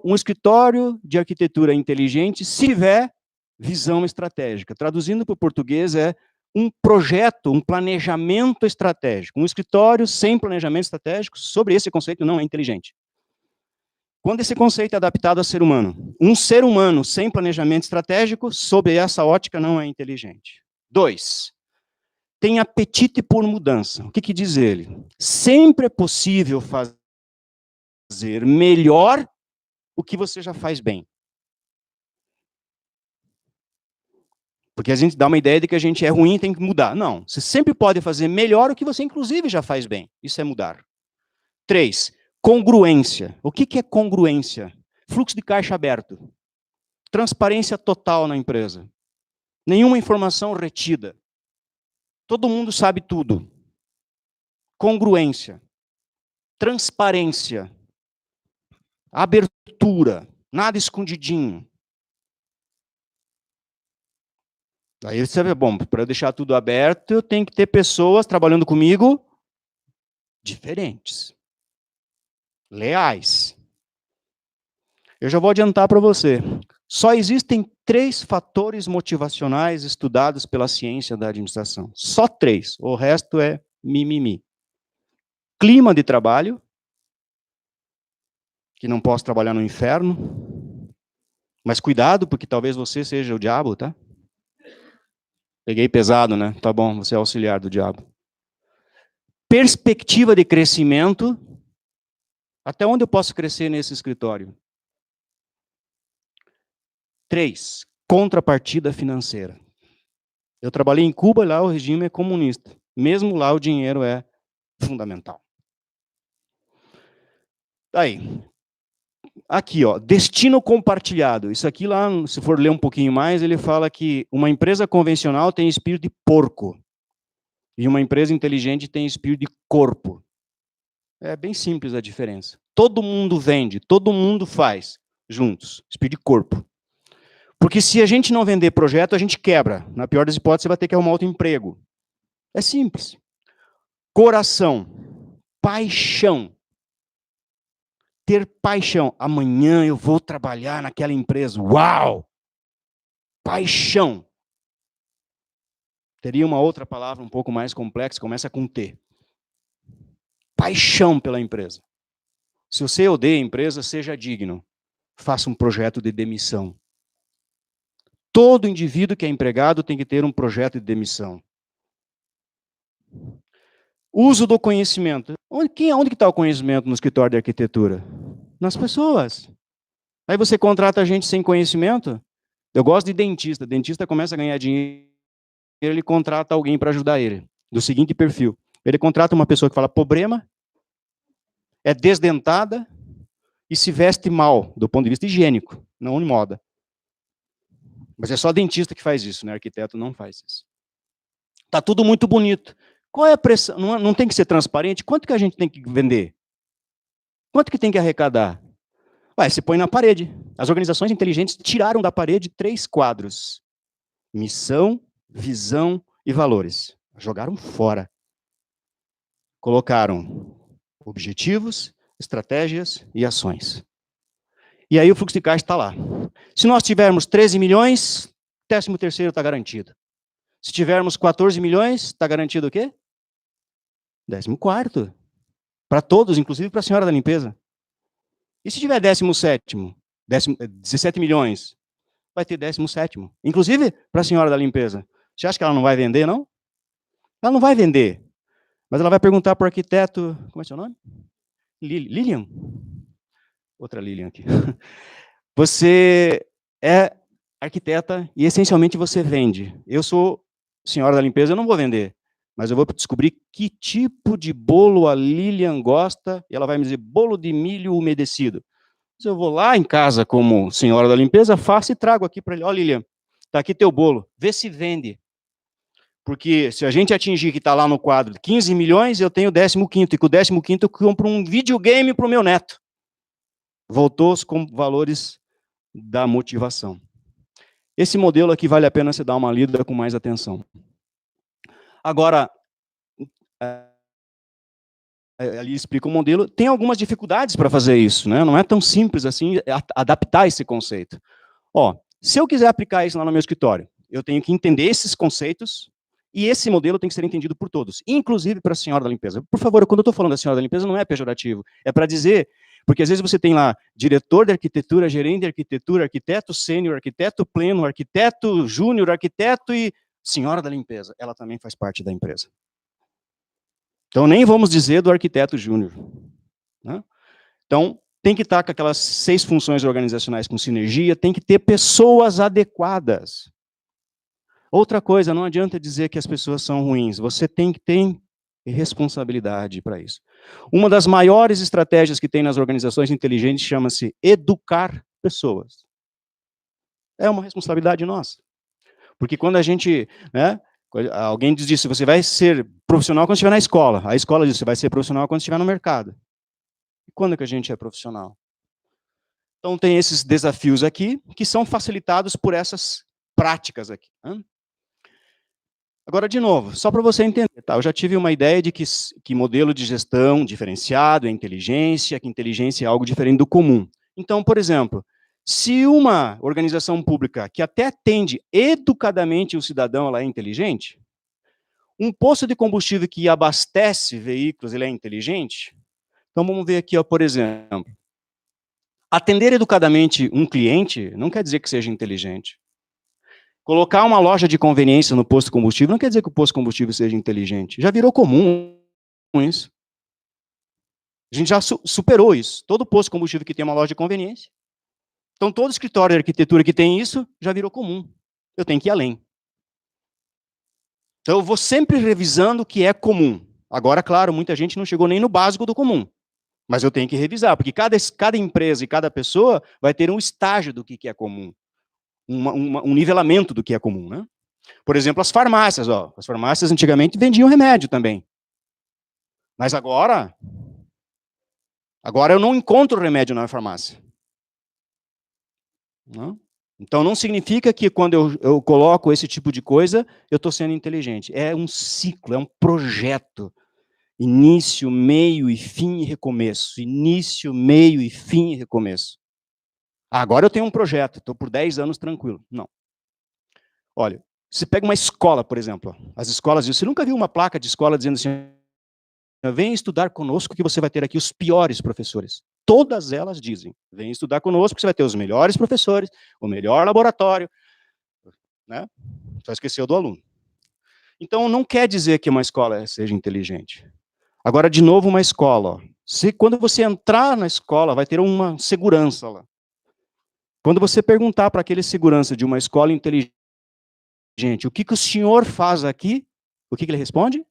um escritório de arquitetura inteligente se tiver visão estratégica. Traduzindo para o português é um projeto, um planejamento estratégico. Um escritório sem planejamento estratégico, sobre esse conceito, não é inteligente. Quando esse conceito é adaptado ao ser humano, um ser humano sem planejamento estratégico, sob essa ótica, não é inteligente. 2, tem apetite por mudança. O que diz ele? Sempre é possível fazer melhor o que você já faz bem. Porque a gente dá uma ideia de que a gente é ruim e tem que mudar. Não, você sempre pode fazer melhor o que você, inclusive, já faz bem. Isso é mudar. 3, congruência. O que é congruência? Fluxo de caixa aberto. Transparência total na empresa. Nenhuma informação retida. Todo mundo sabe tudo. Congruência. Transparência. Abertura. Nada escondidinho. Aí você vê, bom, para eu deixar tudo aberto, eu tenho que ter pessoas trabalhando comigo diferentes, leais. Eu já vou adiantar para você. Só existem 3 fatores motivacionais estudados pela ciência da administração. Só 3. O resto é mimimi. Clima de trabalho, que não posso trabalhar no inferno. Mas cuidado, porque talvez você seja o diabo, tá? Peguei pesado, né? Tá bom, você é auxiliar do diabo. Perspectiva de crescimento. Até onde eu posso crescer nesse escritório? 3, contrapartida financeira. Eu trabalhei em Cuba, lá o regime é comunista. Mesmo lá o dinheiro é fundamental. Aí, aqui, ó, destino compartilhado. Isso aqui lá, se for ler um pouquinho mais, ele fala que uma empresa convencional tem espírito de porco. E uma empresa inteligente tem espírito de corpo. É bem simples a diferença. Todo mundo vende, todo mundo faz juntos. Espírito de corpo. Porque se a gente não vender projeto, a gente quebra. Na pior das hipóteses, você vai ter que arrumar outro emprego. É simples. Coração, paixão. Ter paixão. Amanhã eu vou trabalhar naquela empresa. Uau! Paixão. Teria uma outra palavra um pouco mais complexa, começa com T. Paixão pela empresa. Se você odeia a empresa, seja digno. Faça um projeto de demissão. Todo indivíduo que é empregado tem que ter um projeto de demissão. Uso do conhecimento. Onde que está o conhecimento no escritório de arquitetura? Nas pessoas. Aí você contrata gente sem conhecimento. Eu gosto de dentista. Dentista começa a ganhar dinheiro, ele contrata alguém para ajudar ele. Do seguinte perfil. Ele contrata uma pessoa que fala problema, é desdentada e se veste mal, do ponto de vista higiênico, não de moda. Mas é só dentista que faz isso, né? Arquiteto não faz isso. Tá tudo muito bonito. Qual é a pressão? Não tem que ser transparente? Quanto que a gente tem que vender? Quanto que tem que arrecadar? Ué, você põe na parede. As organizações inteligentes tiraram da parede 3 quadros. Missão, visão e valores. Jogaram fora. Colocaram objetivos, estratégias e ações. E aí o fluxo de caixa está lá. Se nós tivermos 13 milhões, 13º está garantido. Se tivermos 14 milhões, está garantido o quê? 14º. Para todos, inclusive para a senhora da limpeza. E se tiver 17º, 17 milhões, vai ter 17º. Inclusive para a senhora da limpeza. Você acha que ela não vai vender, não? Ela não vai vender. Mas ela vai perguntar para o arquiteto, como é seu nome? Lilian? Outra Lilian aqui. Você é arquiteta e essencialmente você vende. Eu sou senhora da limpeza, eu não vou vender. Mas eu vou descobrir que tipo de bolo a Lilian gosta, e ela vai me dizer bolo de milho umedecido. Mas eu vou lá em casa como senhora da limpeza, faço e trago aqui para ele. Ó, Lilian, tá aqui teu bolo, vê se vende. Porque se a gente atingir que está lá no quadro 15 milhões, eu tenho o 15º, e com o 15º eu compro um videogame para o meu neto. Voltou com valores da motivação. Esse modelo aqui vale a pena você dar uma lida com mais atenção. Agora, ali explica o modelo, tem algumas dificuldades para fazer isso, né? Não é tão simples assim adaptar esse conceito. Ó, se eu quiser aplicar isso lá no meu escritório, eu tenho que entender esses conceitos, e esse modelo tem que ser entendido por todos, inclusive para a senhora da limpeza. Por favor, quando eu estou falando da senhora da limpeza, não é pejorativo, é para dizer, porque às vezes você tem lá diretor de arquitetura, gerente de arquitetura, arquiteto sênior, arquiteto pleno, arquiteto júnior, arquiteto e senhora da limpeza. Ela também faz parte da empresa. Então, nem vamos dizer do arquiteto júnior, né? Então, tem que estar com aquelas 6 funções organizacionais com sinergia, tem que ter pessoas adequadas. Outra coisa, não adianta dizer que as pessoas são ruins, você tem que ter responsabilidade para isso. Uma das maiores estratégias que tem nas organizações inteligentes chama-se educar pessoas. É uma responsabilidade nossa. Porque quando a gente, né, alguém diz isso, você vai ser profissional quando estiver na escola. A escola diz, você vai ser profissional quando estiver no mercado. E quando que a gente é profissional? Então tem esses desafios aqui, que são facilitados por essas práticas aqui, né? Agora, de novo, só para você entender, tá? Eu já tive uma ideia de que modelo de gestão diferenciado é inteligência, que inteligência é algo diferente do comum. Então, por exemplo, se uma organização pública que até atende educadamente o cidadão, ela é inteligente, um posto de combustível que abastece veículos, ele é inteligente? Então, vamos ver aqui, ó, por exemplo. Atender educadamente um cliente não quer dizer que seja inteligente. Colocar uma loja de conveniência no posto de combustível não quer dizer que o posto de combustível seja inteligente. Já virou comum isso. A gente já superou isso. Todo posto de combustível que tem uma loja de conveniência. Então, todo escritório de arquitetura que tem isso, já virou comum. Eu tenho que ir além. Então, eu vou sempre revisando o que é comum. Agora, claro, muita gente não chegou nem no básico do comum. Mas eu tenho que revisar, porque cada empresa e cada pessoa vai ter um estágio do que é comum. Um nivelamento do que é comum, né? Por exemplo, as farmácias, ó. As farmácias antigamente vendiam remédio também. Mas agora eu não encontro remédio na farmácia. Não? Então, não significa que quando eu coloco esse tipo de coisa, eu estou sendo inteligente. É um ciclo, é um projeto. Início, meio e fim e recomeço. Início, meio e fim e recomeço. Agora eu tenho um projeto, estou por 10 anos tranquilo. Não. Olha, você pega uma escola, por exemplo. As escolas, você nunca viu uma placa de escola dizendo assim, vem estudar conosco que você vai ter aqui os piores professores. Todas elas dizem, vem estudar conosco que você vai ter os melhores professores, o melhor laboratório, né? Só esqueceu do aluno. Então, não quer dizer que uma escola seja inteligente. Agora, de novo, uma escola. Quando você entrar na escola, vai ter uma segurança lá. Quando você perguntar para aquele segurança de uma escola inteligente, o que o senhor faz aqui? O que ele responde?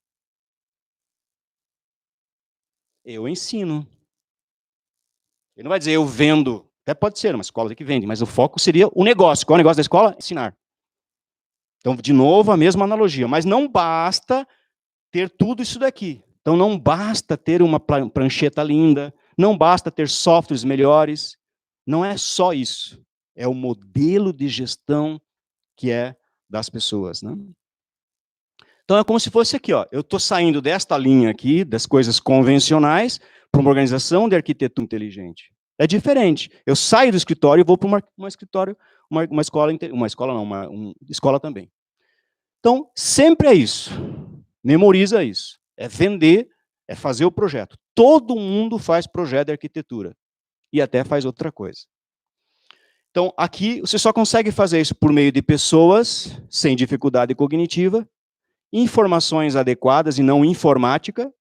Eu ensino. Ele não vai dizer eu vendo. Até pode ser uma escola que vende, mas o foco seria o negócio. Qual é o negócio da escola? Ensinar. Então, de novo, a mesma analogia. Mas não basta ter tudo isso daqui. Então, não basta ter uma prancheta linda, não basta ter softwares melhores. Não é só isso. É o modelo de gestão que é das pessoas, né? Então, é como se fosse aqui, ó. Eu estou saindo desta linha aqui, das coisas convencionais, para uma organização de arquitetura inteligente. É diferente. Eu saio do escritório e vou para uma escritório, uma escola, uma escola não, uma escola também. Então, sempre é isso. Memoriza isso. É vender, é fazer o projeto. Todo mundo faz projeto de arquitetura. E até faz outra coisa. Então, aqui, você só consegue fazer isso por meio de pessoas sem dificuldade cognitiva, informações adequadas e não informática.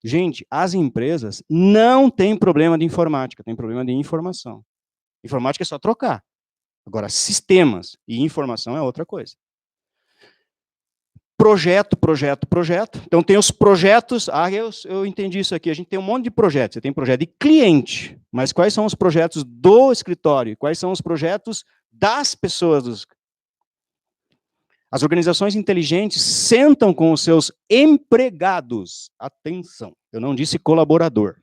Gente, as empresas não têm problema de informática, tem problema de informação. Informática é só trocar. Agora, sistemas e informação é outra coisa. Projeto, projeto, projeto. Então, tem os projetos. Eu entendi isso aqui. A gente tem um monte de projetos. Você tem projeto de cliente, mas quais são os projetos do escritório? Quais são os projetos das pessoas? As organizações inteligentes sentam com os seus empregados. Atenção, eu não disse colaborador.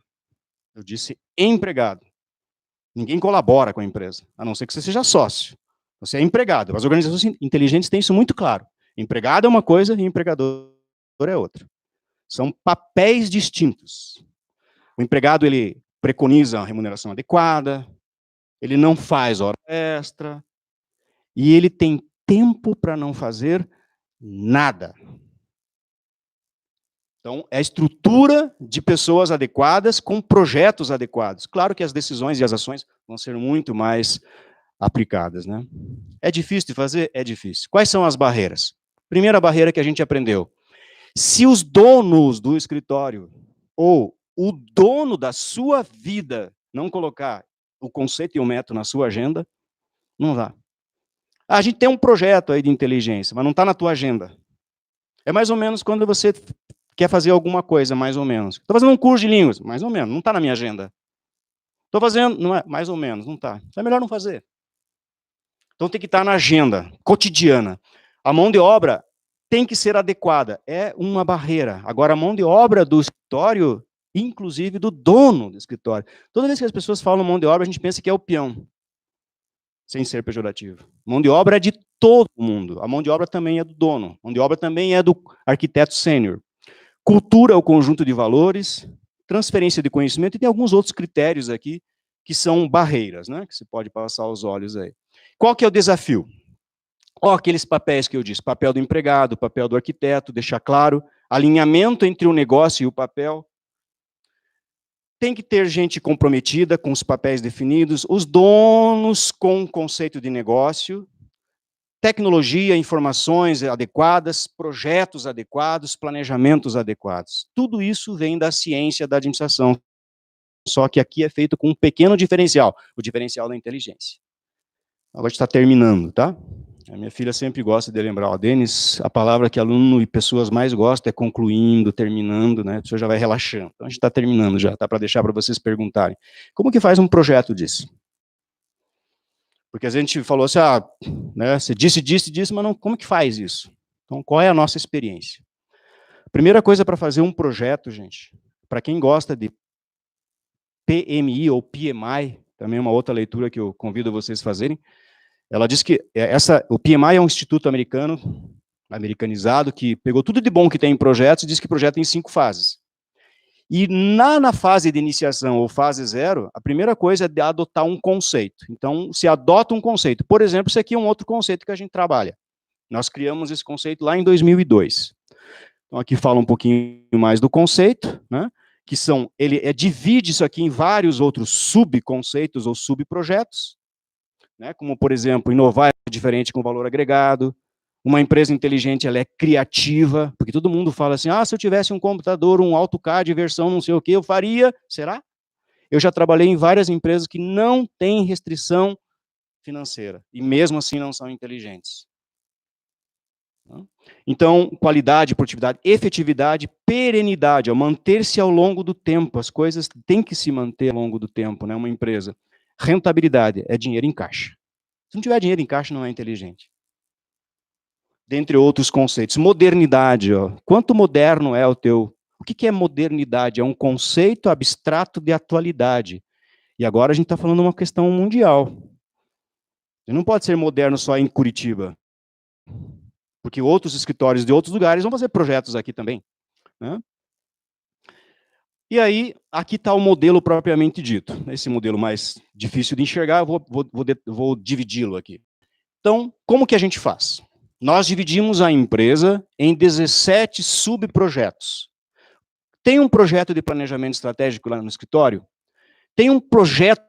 Eu disse empregado. Ninguém colabora com a empresa, a não ser que você seja sócio. Você é empregado. As organizações inteligentes têm isso muito claro. Empregado é uma coisa e empregador é outra. São papéis distintos. O empregado, ele preconiza a remuneração adequada, ele não faz hora extra, e ele tem tempo para não fazer nada. Então, é a estrutura de pessoas adequadas com projetos adequados. Claro que as decisões e as ações vão ser muito mais aplicadas, né? É difícil de fazer? É difícil. Quais são as barreiras? Primeira barreira que a gente aprendeu. Se os donos do escritório ou o dono da sua vida não colocar o conceito e o método na sua agenda, não dá. A gente tem um projeto aí de inteligência, mas não está na tua agenda. É mais ou menos quando você quer fazer alguma coisa, mais ou menos. Estou fazendo um curso de línguas, mais ou menos, não está na minha agenda. Estou fazendo, não é, mais ou menos, não está. É melhor não fazer. Então tem que estar na agenda cotidiana. A mão de obra tem que ser adequada, é uma barreira. Agora, a mão de obra do escritório, inclusive do dono do escritório. Toda vez que as pessoas falam mão de obra, a gente pensa que é o peão, sem ser pejorativo. Mão de obra é de todo mundo. A mão de obra também é do dono. A mão de obra também é do arquiteto sênior. Cultura é o conjunto de valores, transferência de conhecimento, e tem alguns outros critérios aqui que são barreiras, né, que se pode passar os olhos aí. Qual que é o desafio? Aqueles papéis que eu disse, papel do empregado, papel do arquiteto, deixar claro, alinhamento entre o negócio e o papel. Tem que ter gente comprometida com os papéis definidos, os donos com o conceito de negócio, tecnologia, informações adequadas, projetos adequados, planejamentos adequados. Tudo isso vem da ciência da administração, só que aqui é feito com um pequeno diferencial, o diferencial da inteligência. Agora está terminando, tá? A minha filha sempre gosta de lembrar, ó, Denis, a palavra que aluno e pessoas mais gostam é concluindo, terminando, né? A pessoa já vai relaxando. Então a gente está terminando já, tá? Para deixar para vocês perguntarem. Como que faz um projeto disso? Porque a gente falou assim, né, você disse, mas não, como que faz isso? Então, qual é a nossa experiência? Primeira coisa para fazer um projeto, gente, para quem gosta de PMI ou PMI, também é uma outra leitura que eu convido vocês a fazerem, Ela diz que o PMI é um instituto americanizado, que pegou tudo de bom que tem em projetos e diz que o projeto tem 5 fases. E na fase de iniciação ou fase 0, a primeira coisa é adotar um conceito. Então, se adota um conceito. Por exemplo, esse aqui é um outro conceito que a gente trabalha. Nós criamos esse conceito lá em 2002. Então, aqui fala um pouquinho mais do conceito, né? Que são, divide isso aqui em vários outros subconceitos ou subprojetos, né? Como, por exemplo, inovar é diferente com valor agregado. Uma empresa inteligente, ela é criativa, porque todo mundo fala assim, se eu tivesse um computador, um AutoCAD, versão não sei o que, eu faria, será? Eu já trabalhei em várias empresas que não têm restrição financeira, e mesmo assim não são inteligentes. Então, qualidade, produtividade, efetividade, perenidade, manter-se ao longo do tempo, as coisas têm que se manter ao longo do tempo, né, uma empresa. Rentabilidade, é dinheiro em caixa. Se não tiver dinheiro em caixa, não é inteligente. Dentre outros conceitos. Modernidade, quanto moderno é o teu... O que é modernidade? É um conceito abstrato de atualidade. E agora a gente está falando de uma questão mundial. Você não pode ser moderno só em Curitiba, porque outros escritórios de outros lugares vão fazer projetos aqui também, né? E aí, aqui está o modelo propriamente dito. Esse modelo mais difícil de enxergar, eu vou dividi-lo aqui. Então, como que a gente faz? Nós dividimos a empresa em 17 subprojetos. Tem um projeto de planejamento estratégico lá no escritório, tem um projeto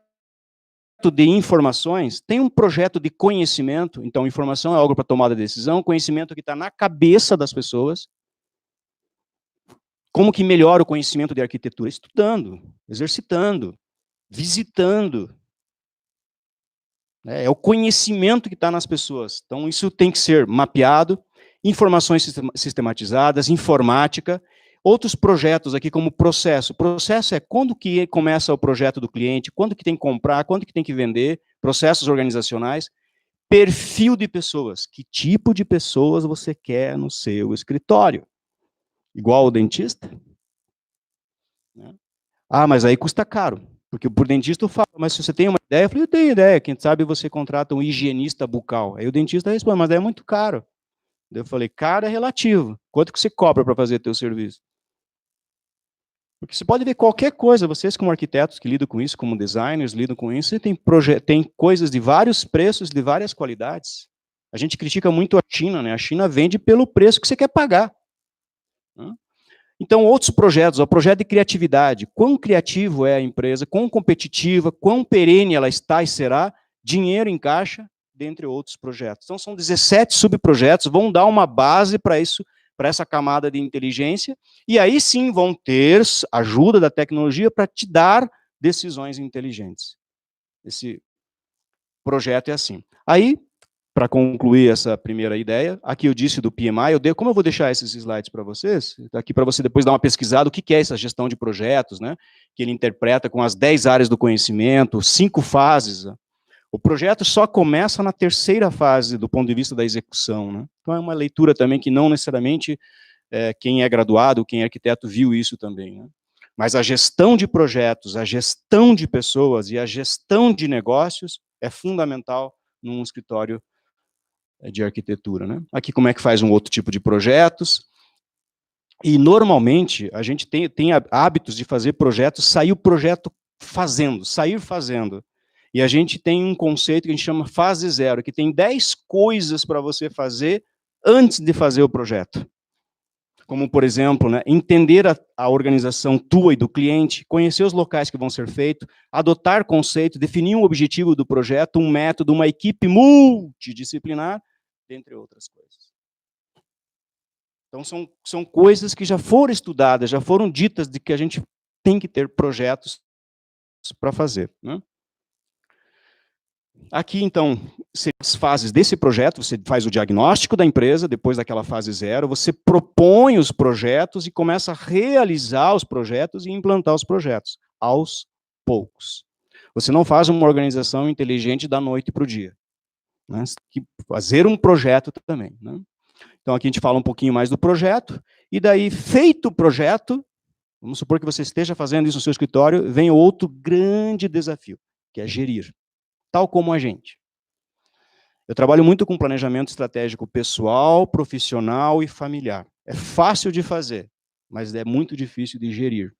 de informações, tem um projeto de conhecimento. Então, informação é algo para tomada de decisão, conhecimento que está na cabeça das pessoas. Como que melhora o conhecimento de arquitetura? Estudando, exercitando, visitando. É o conhecimento que está nas pessoas. Então, isso tem que ser mapeado, informações sistematizadas, informática, outros projetos aqui como processo. Processo é quando que começa o projeto do cliente, quando que tem que comprar, quando que tem que vender, processos organizacionais, perfil de pessoas. Que tipo de pessoas você quer no seu escritório? Igual o dentista? Mas aí custa caro. Porque por dentista eu falo, mas se você tem uma ideia, eu falei, eu tenho ideia, quem sabe você contrata um higienista bucal. Aí o dentista responde, mas é muito caro. Daí eu falei, caro é relativo. Quanto que você cobra para fazer teu serviço? Porque você pode ver qualquer coisa, vocês como arquitetos que lidam com isso, como designers lidam com isso, tem coisas de vários preços, de várias qualidades. A gente critica muito a China, né? A China vende pelo preço que você quer pagar. Então, outros projetos, o projeto de criatividade, quão criativo é a empresa, quão competitiva, quão perene ela está e será, dinheiro em caixa, dentre outros projetos. Então, são 17 subprojetos, vão dar uma base para isso, para essa camada de inteligência, e aí sim vão ter ajuda da tecnologia para te dar decisões inteligentes. Esse projeto é assim. Aí, para concluir essa primeira ideia, aqui eu disse do PMI, como eu vou deixar esses slides para vocês, aqui para você depois dar uma pesquisada, o que é essa gestão de projetos, né, que ele interpreta com as 10 áreas do conhecimento, 5 fases. O projeto só começa na terceira fase, do ponto de vista da execução, né? Então é uma leitura também que não necessariamente quem é graduado, quem é arquiteto viu isso também, né? Mas a gestão de projetos, a gestão de pessoas e a gestão de negócios é fundamental num escritório de arquitetura, né? Aqui como é que faz um outro tipo de projetos. E normalmente a gente tem hábitos de fazer projetos, sair o projeto sair fazendo. E a gente tem um conceito que a gente chama fase 0, que tem 10 coisas para você fazer antes de fazer o projeto. Como, por exemplo, né, entender a organização tua e do cliente, conhecer os locais que vão ser feitos, adotar conceito, definir um objetivo do projeto, um método, uma equipe multidisciplinar, dentre outras coisas. Então, são coisas que já foram estudadas, já foram ditas de que a gente tem que ter projetos para fazer, né? Aqui, então, as fases desse projeto, você faz o diagnóstico da empresa, depois daquela fase 0, você propõe os projetos e começa a realizar os projetos e implantar os projetos, aos poucos. Você não faz uma organização inteligente da noite para o dia, né? Você tem que fazer um projeto também, né? Então, aqui a gente fala um pouquinho mais do projeto, e daí, feito o projeto, vamos supor que você esteja fazendo isso no seu escritório, vem outro grande desafio, que é gerir. Tal como a gente. Eu trabalho muito com planejamento estratégico pessoal, profissional e familiar. É fácil de fazer, mas é muito difícil de gerir.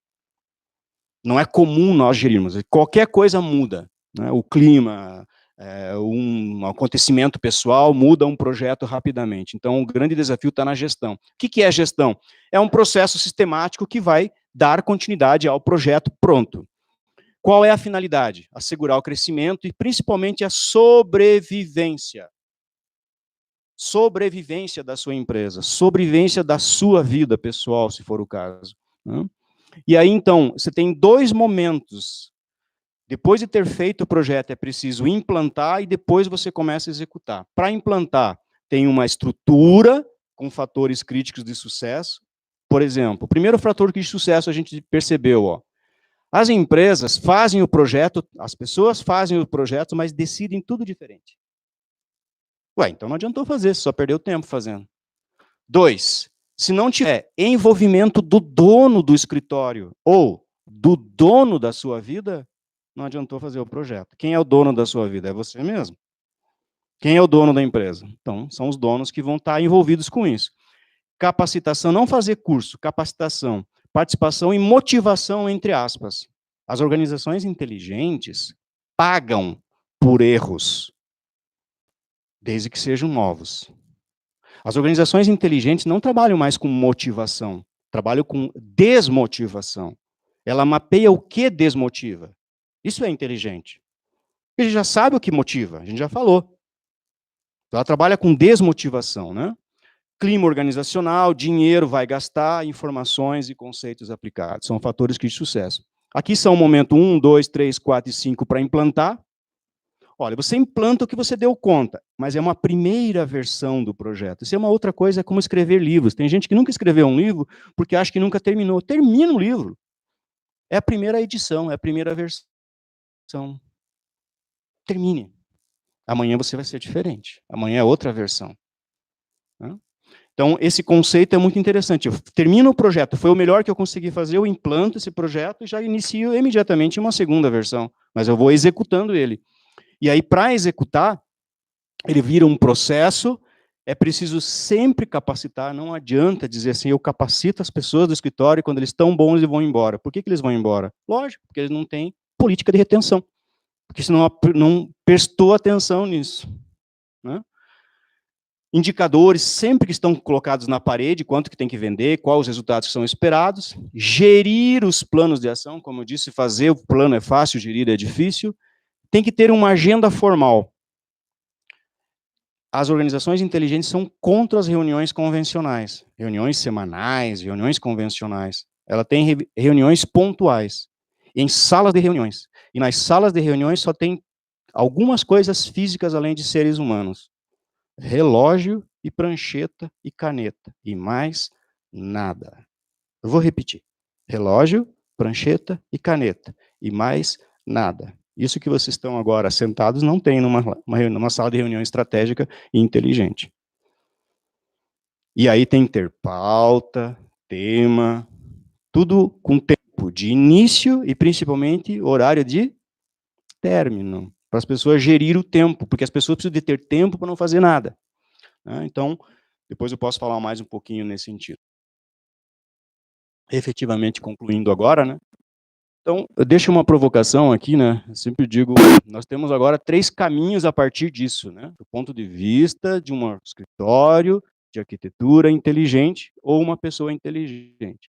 Não é comum nós gerirmos, qualquer coisa muda, né? O clima, um acontecimento pessoal muda um projeto rapidamente. Então, o grande desafio está na gestão. O que é gestão? É um processo sistemático que vai dar continuidade ao projeto pronto. Qual é a finalidade? Assegurar o crescimento e, principalmente, a sobrevivência. Sobrevivência da sua empresa, sobrevivência da sua vida pessoal, se for o caso, né? E aí, então, você tem dois momentos. Depois de ter feito o projeto, é preciso implantar e depois você começa a executar. Para implantar, tem uma estrutura com fatores críticos de sucesso. Por exemplo, o primeiro fator de sucesso a gente percebeu, ó, as empresas fazem o projeto, as pessoas fazem o projeto, mas decidem tudo diferente. Ué, então não adiantou fazer, você só perdeu tempo fazendo. 2, se não tiver envolvimento do dono do escritório ou do dono da sua vida, não adiantou fazer o projeto. Quem é o dono da sua vida? É você mesmo. Quem é o dono da empresa? Então, são os donos que vão estar envolvidos com isso. Capacitação, não fazer curso, capacitação, participação e motivação, entre aspas. As organizações inteligentes pagam por erros, desde que sejam novos. As organizações inteligentes não trabalham mais com motivação, trabalham com desmotivação. Ela mapeia o que desmotiva. Isso é inteligente. A gente já sabe o que motiva, a gente já falou. Ela trabalha com desmotivação, né? Clima organizacional, dinheiro vai gastar, informações e conceitos aplicados. São fatores de sucesso. Aqui são o momento 1, 2, 3, 4 e 5 para implantar. Olha, você implanta o que você deu conta, mas é uma primeira versão do projeto. Isso é uma outra coisa, é como escrever livros. Tem gente que nunca escreveu um livro porque acha que nunca terminou. Termina o livro. É a primeira edição, é a primeira versão. Termine. Amanhã você vai ser diferente. Amanhã é outra versão. Né? Então, esse conceito é muito interessante. Eu termino o projeto, foi o melhor que eu consegui fazer, eu implanto esse projeto e já inicio imediatamente uma segunda versão. Mas eu vou executando ele. E aí, para executar, ele vira um processo, é preciso sempre capacitar, não adianta dizer assim, eu capacito as pessoas do escritório e quando eles estão bons eles vão embora. Por que eles vão embora? Lógico, porque eles não têm política de retenção, porque senão não prestou atenção nisso. Né? Indicadores sempre que estão colocados na parede, quanto que tem que vender, quais os resultados que são esperados, gerir os planos de ação, como eu disse, fazer o plano é fácil, gerir é difícil, tem que ter uma agenda formal. As organizações inteligentes são contra as reuniões convencionais, reuniões semanais, reuniões convencionais. Ela tem reuniões pontuais, em salas de reuniões. E nas salas de reuniões só tem algumas coisas físicas além de seres humanos. Relógio e prancheta e caneta. E mais nada. Eu vou repetir. Relógio, prancheta e caneta. E mais nada. Isso que vocês estão agora sentados não tem numa sala de reunião estratégica e inteligente. E aí tem que ter pauta, tema, tudo com tempo de início e principalmente horário de término, para as pessoas gerir o tempo, porque as pessoas precisam de ter tempo para não fazer nada. Então, depois eu posso falar mais um pouquinho nesse sentido. Efetivamente concluindo agora, né? Então, eu deixo uma provocação aqui, né? Eu sempre digo, nós temos agora 3 caminhos a partir disso, né? Do ponto de vista de um escritório de arquitetura inteligente ou uma pessoa inteligente.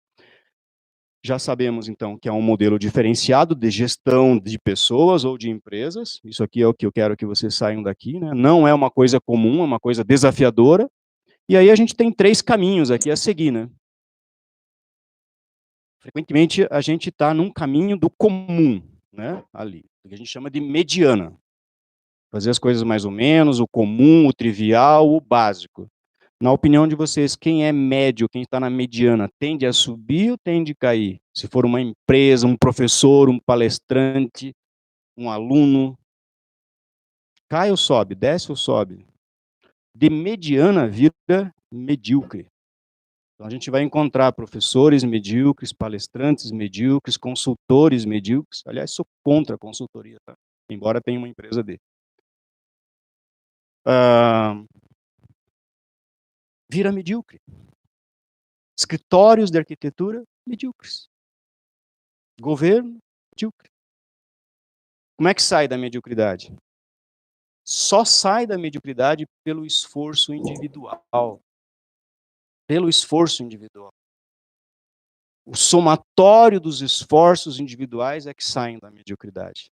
Já sabemos, então, que é um modelo diferenciado de gestão de pessoas ou de empresas. Isso aqui é o que eu quero que vocês saiam daqui, né? Não é uma coisa comum, é uma coisa desafiadora. E aí a gente tem 3 caminhos aqui a seguir, né? Frequentemente, a gente está num caminho do comum, né, ali, o que a gente chama de mediana. Fazer as coisas mais ou menos, o comum, o trivial, o básico. Na opinião de vocês, quem é médio, quem está na mediana, tende a subir ou tende a cair? Se for uma empresa, um professor, um palestrante, um aluno, cai ou sobe, desce ou sobe? De mediana vira medíocre. Então, a gente vai encontrar professores medíocres, palestrantes medíocres, consultores medíocres. Aliás, sou contra a consultoria, tá? Embora tenha uma empresa dele. vira medíocre. Escritórios de arquitetura, medíocres. Governo, medíocre. Como é que sai da mediocridade? Só sai da mediocridade pelo esforço individual. Pelo esforço individual. O somatório dos esforços individuais é que saem da mediocridade.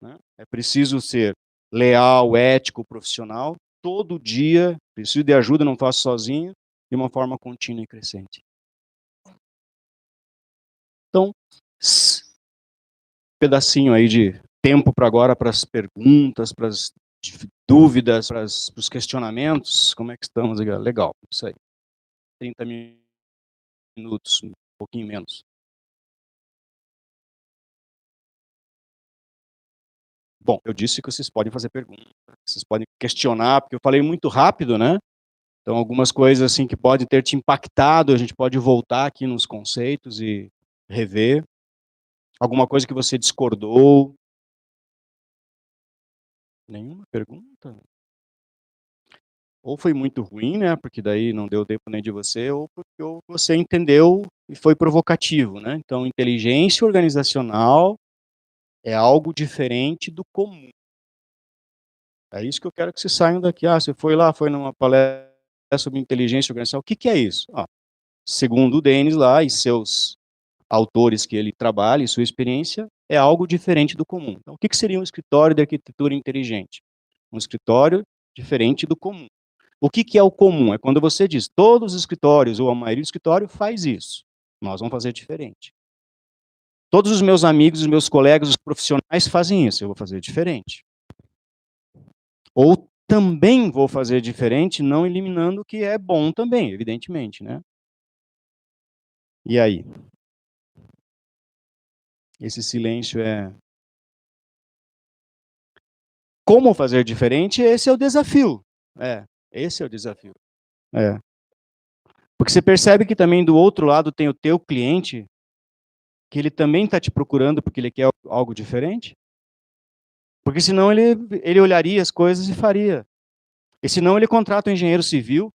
Né? É preciso ser leal, ético, profissional, todo dia, preciso de ajuda, não faço sozinho, de uma forma contínua e crescente. Então, pedacinho aí de tempo para agora, para as perguntas, para as dúvidas, para os questionamentos. Como é que estamos, legal, isso aí. 30 minutos, um pouquinho menos. Bom, eu disse que vocês podem fazer perguntas, vocês podem questionar, porque eu falei muito rápido, né? Então, algumas coisas assim que podem ter te impactado, a gente pode voltar aqui nos conceitos e rever. Alguma coisa que você discordou? Nenhuma pergunta? Ou foi muito ruim, né? Porque daí não deu tempo nem de você, ou porque você entendeu e foi provocativo, né? Então, inteligência organizacional é algo diferente do comum. É isso que eu quero que vocês saiam daqui. Ah, você foi lá, foi numa palestra sobre inteligência organizacional. O que que é isso? Ah, segundo o Denis lá e seus autores que ele trabalha e sua experiência, é algo diferente do comum. Então, o que que seria um escritório de arquitetura inteligente? Um escritório diferente do comum. O que que é o comum? É quando você diz, todos os escritórios, ou a maioria do escritório, faz isso. Nós vamos fazer diferente. Todos os meus amigos, os meus colegas, os profissionais fazem isso, eu vou fazer diferente. Ou também vou fazer diferente, não eliminando o que é bom também, evidentemente, né? E aí? Esse silêncio é... Como fazer diferente? Esse é o desafio. Esse é o desafio. Porque você percebe que também do outro lado tem o teu cliente, que ele também está te procurando porque ele quer algo diferente? Porque senão ele olharia as coisas e faria. E senão ele contrata um engenheiro civil,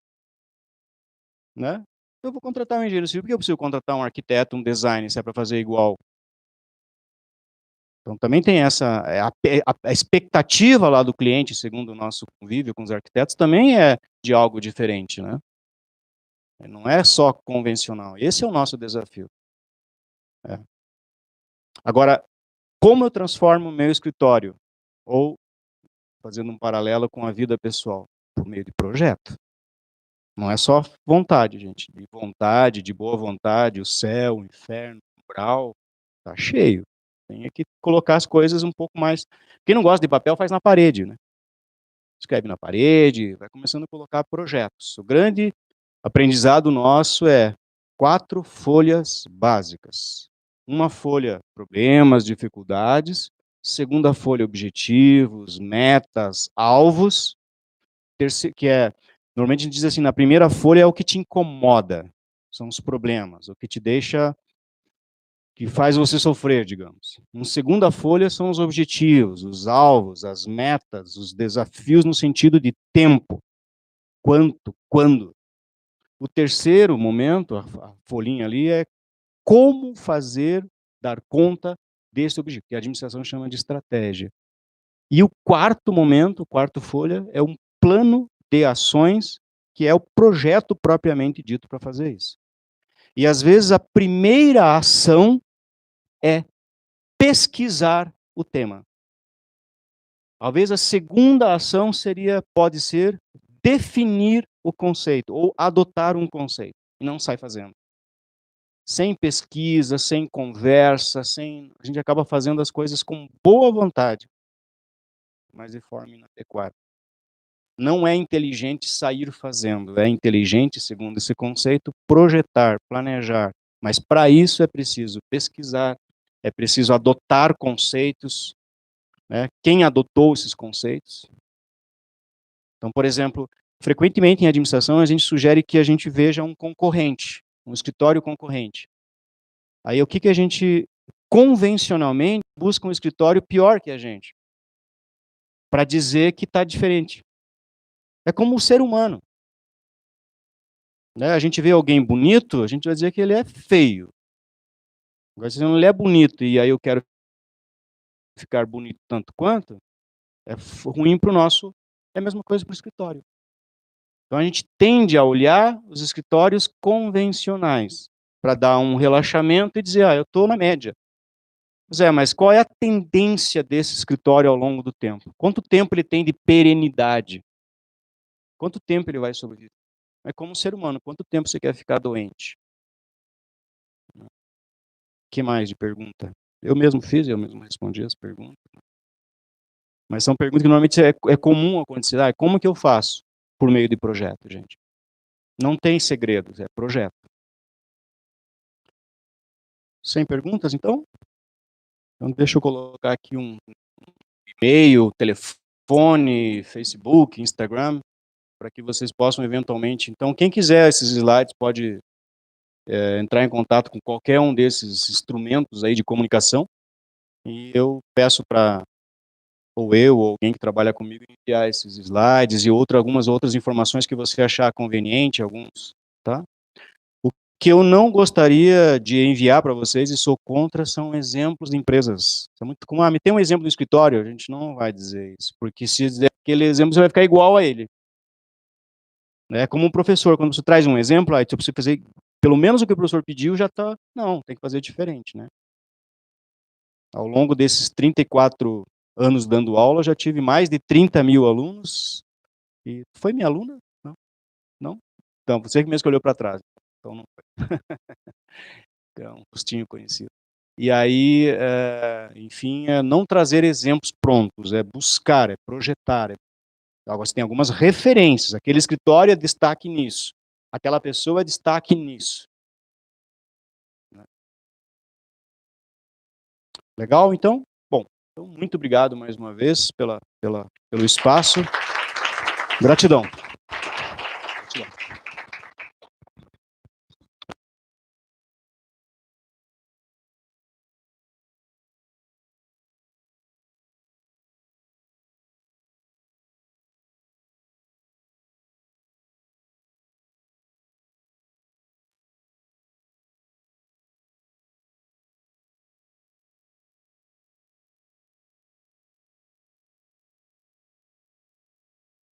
né? Eu vou contratar um engenheiro civil, porque eu preciso contratar um arquiteto, um designer, se é para fazer igual. Então também tem essa, a expectativa lá do cliente, segundo o nosso convívio com os arquitetos, também é de algo diferente, né? Não é só convencional. Esse é o nosso desafio. Agora, como eu transformo o meu escritório? Ou, fazendo um paralelo com a vida pessoal, por meio de projeto. Não é só vontade, gente. De vontade, de boa vontade, o céu, o inferno, o umbral, tá cheio. Tem que colocar as coisas um pouco mais... Quem não gosta de papel faz na parede, né? Escreve na parede, vai começando a colocar projetos. O grande aprendizado nosso é 4 folhas básicas. Uma folha, problemas, dificuldades. Segunda folha, objetivos, metas, alvos. Terceiro, que é, normalmente a gente diz assim, na primeira folha é o que te incomoda, são os problemas, o que te deixa, que faz você sofrer, digamos. Na segunda folha são os objetivos, os alvos, as metas, os desafios no sentido de tempo. Quanto, quando. O terceiro momento, a folhinha ali, é como fazer, dar conta desse objetivo, que a administração chama de estratégia. E o quarto momento, o quarto folha, é um plano de ações, que é o projeto propriamente dito para fazer isso. E às vezes a primeira ação é pesquisar o tema. Talvez a segunda ação pode ser definir o conceito, ou adotar um conceito, e não sai fazendo. Sem pesquisa, sem conversa, a gente acaba fazendo as coisas com boa vontade, mas de forma inadequada. Não é inteligente sair fazendo, é inteligente, segundo esse conceito, projetar, planejar. Mas para isso é preciso pesquisar, é preciso adotar conceitos, né? Quem adotou esses conceitos? Então, por exemplo, frequentemente em administração a gente sugere que a gente veja um concorrente, um escritório concorrente. Aí o que a gente convencionalmente busca um escritório pior que a gente, para dizer que está diferente. É como o ser humano. Né? A gente vê alguém bonito, a gente vai dizer que ele é feio. Agora, se ele é bonito e aí eu quero ficar bonito tanto quanto, é ruim para o nosso... É a mesma coisa para o escritório. Então a gente tende a olhar os escritórios convencionais para dar um relaxamento e dizer, eu estou na média. Mas qual é a tendência desse escritório ao longo do tempo? Quanto tempo ele tem de perenidade? Quanto tempo ele vai sobreviver? É como um ser humano, quanto tempo você quer ficar doente? O que mais de pergunta? Eu mesmo fiz, eu mesmo respondi as perguntas. Mas são perguntas que normalmente é comum acontecer. Como que eu faço? Por meio de projeto, gente. Não tem segredos, é projeto. Sem perguntas, então? Então deixa eu colocar aqui um e-mail, telefone, Facebook, Instagram, para que vocês possam eventualmente... Então, quem quiser esses slides pode entrar em contato com qualquer um desses instrumentos aí de comunicação, e eu peço para ou eu, ou alguém que trabalha comigo, enviar esses slides e algumas outras informações que você achar conveniente, alguns, tá? O que eu não gostaria de enviar para vocês, e sou contra, são exemplos de empresas. É muito comum, me tem um exemplo do escritório, a gente não vai dizer isso, porque se dizer aquele exemplo, você vai ficar igual a ele. É como um professor, quando você traz um exemplo, aí você precisa fazer pelo menos o que o professor pediu, já está... Não, tem que fazer diferente, né? Ao longo desses 34 anos dando aula, já tive mais de 30 mil alunos. E foi minha aluna? Não? Não? Então, você que me escolheu para trás. Então, não foi. É um rostinho conhecido. E aí, enfim, não trazer exemplos prontos, é buscar, é projetar. Agora, você tem algumas referências. Aquele escritório é destaque nisso. Aquela pessoa é destaque nisso. Legal, então? Bom, então, muito obrigado mais uma vez pelo espaço. Gratidão. Gratidão.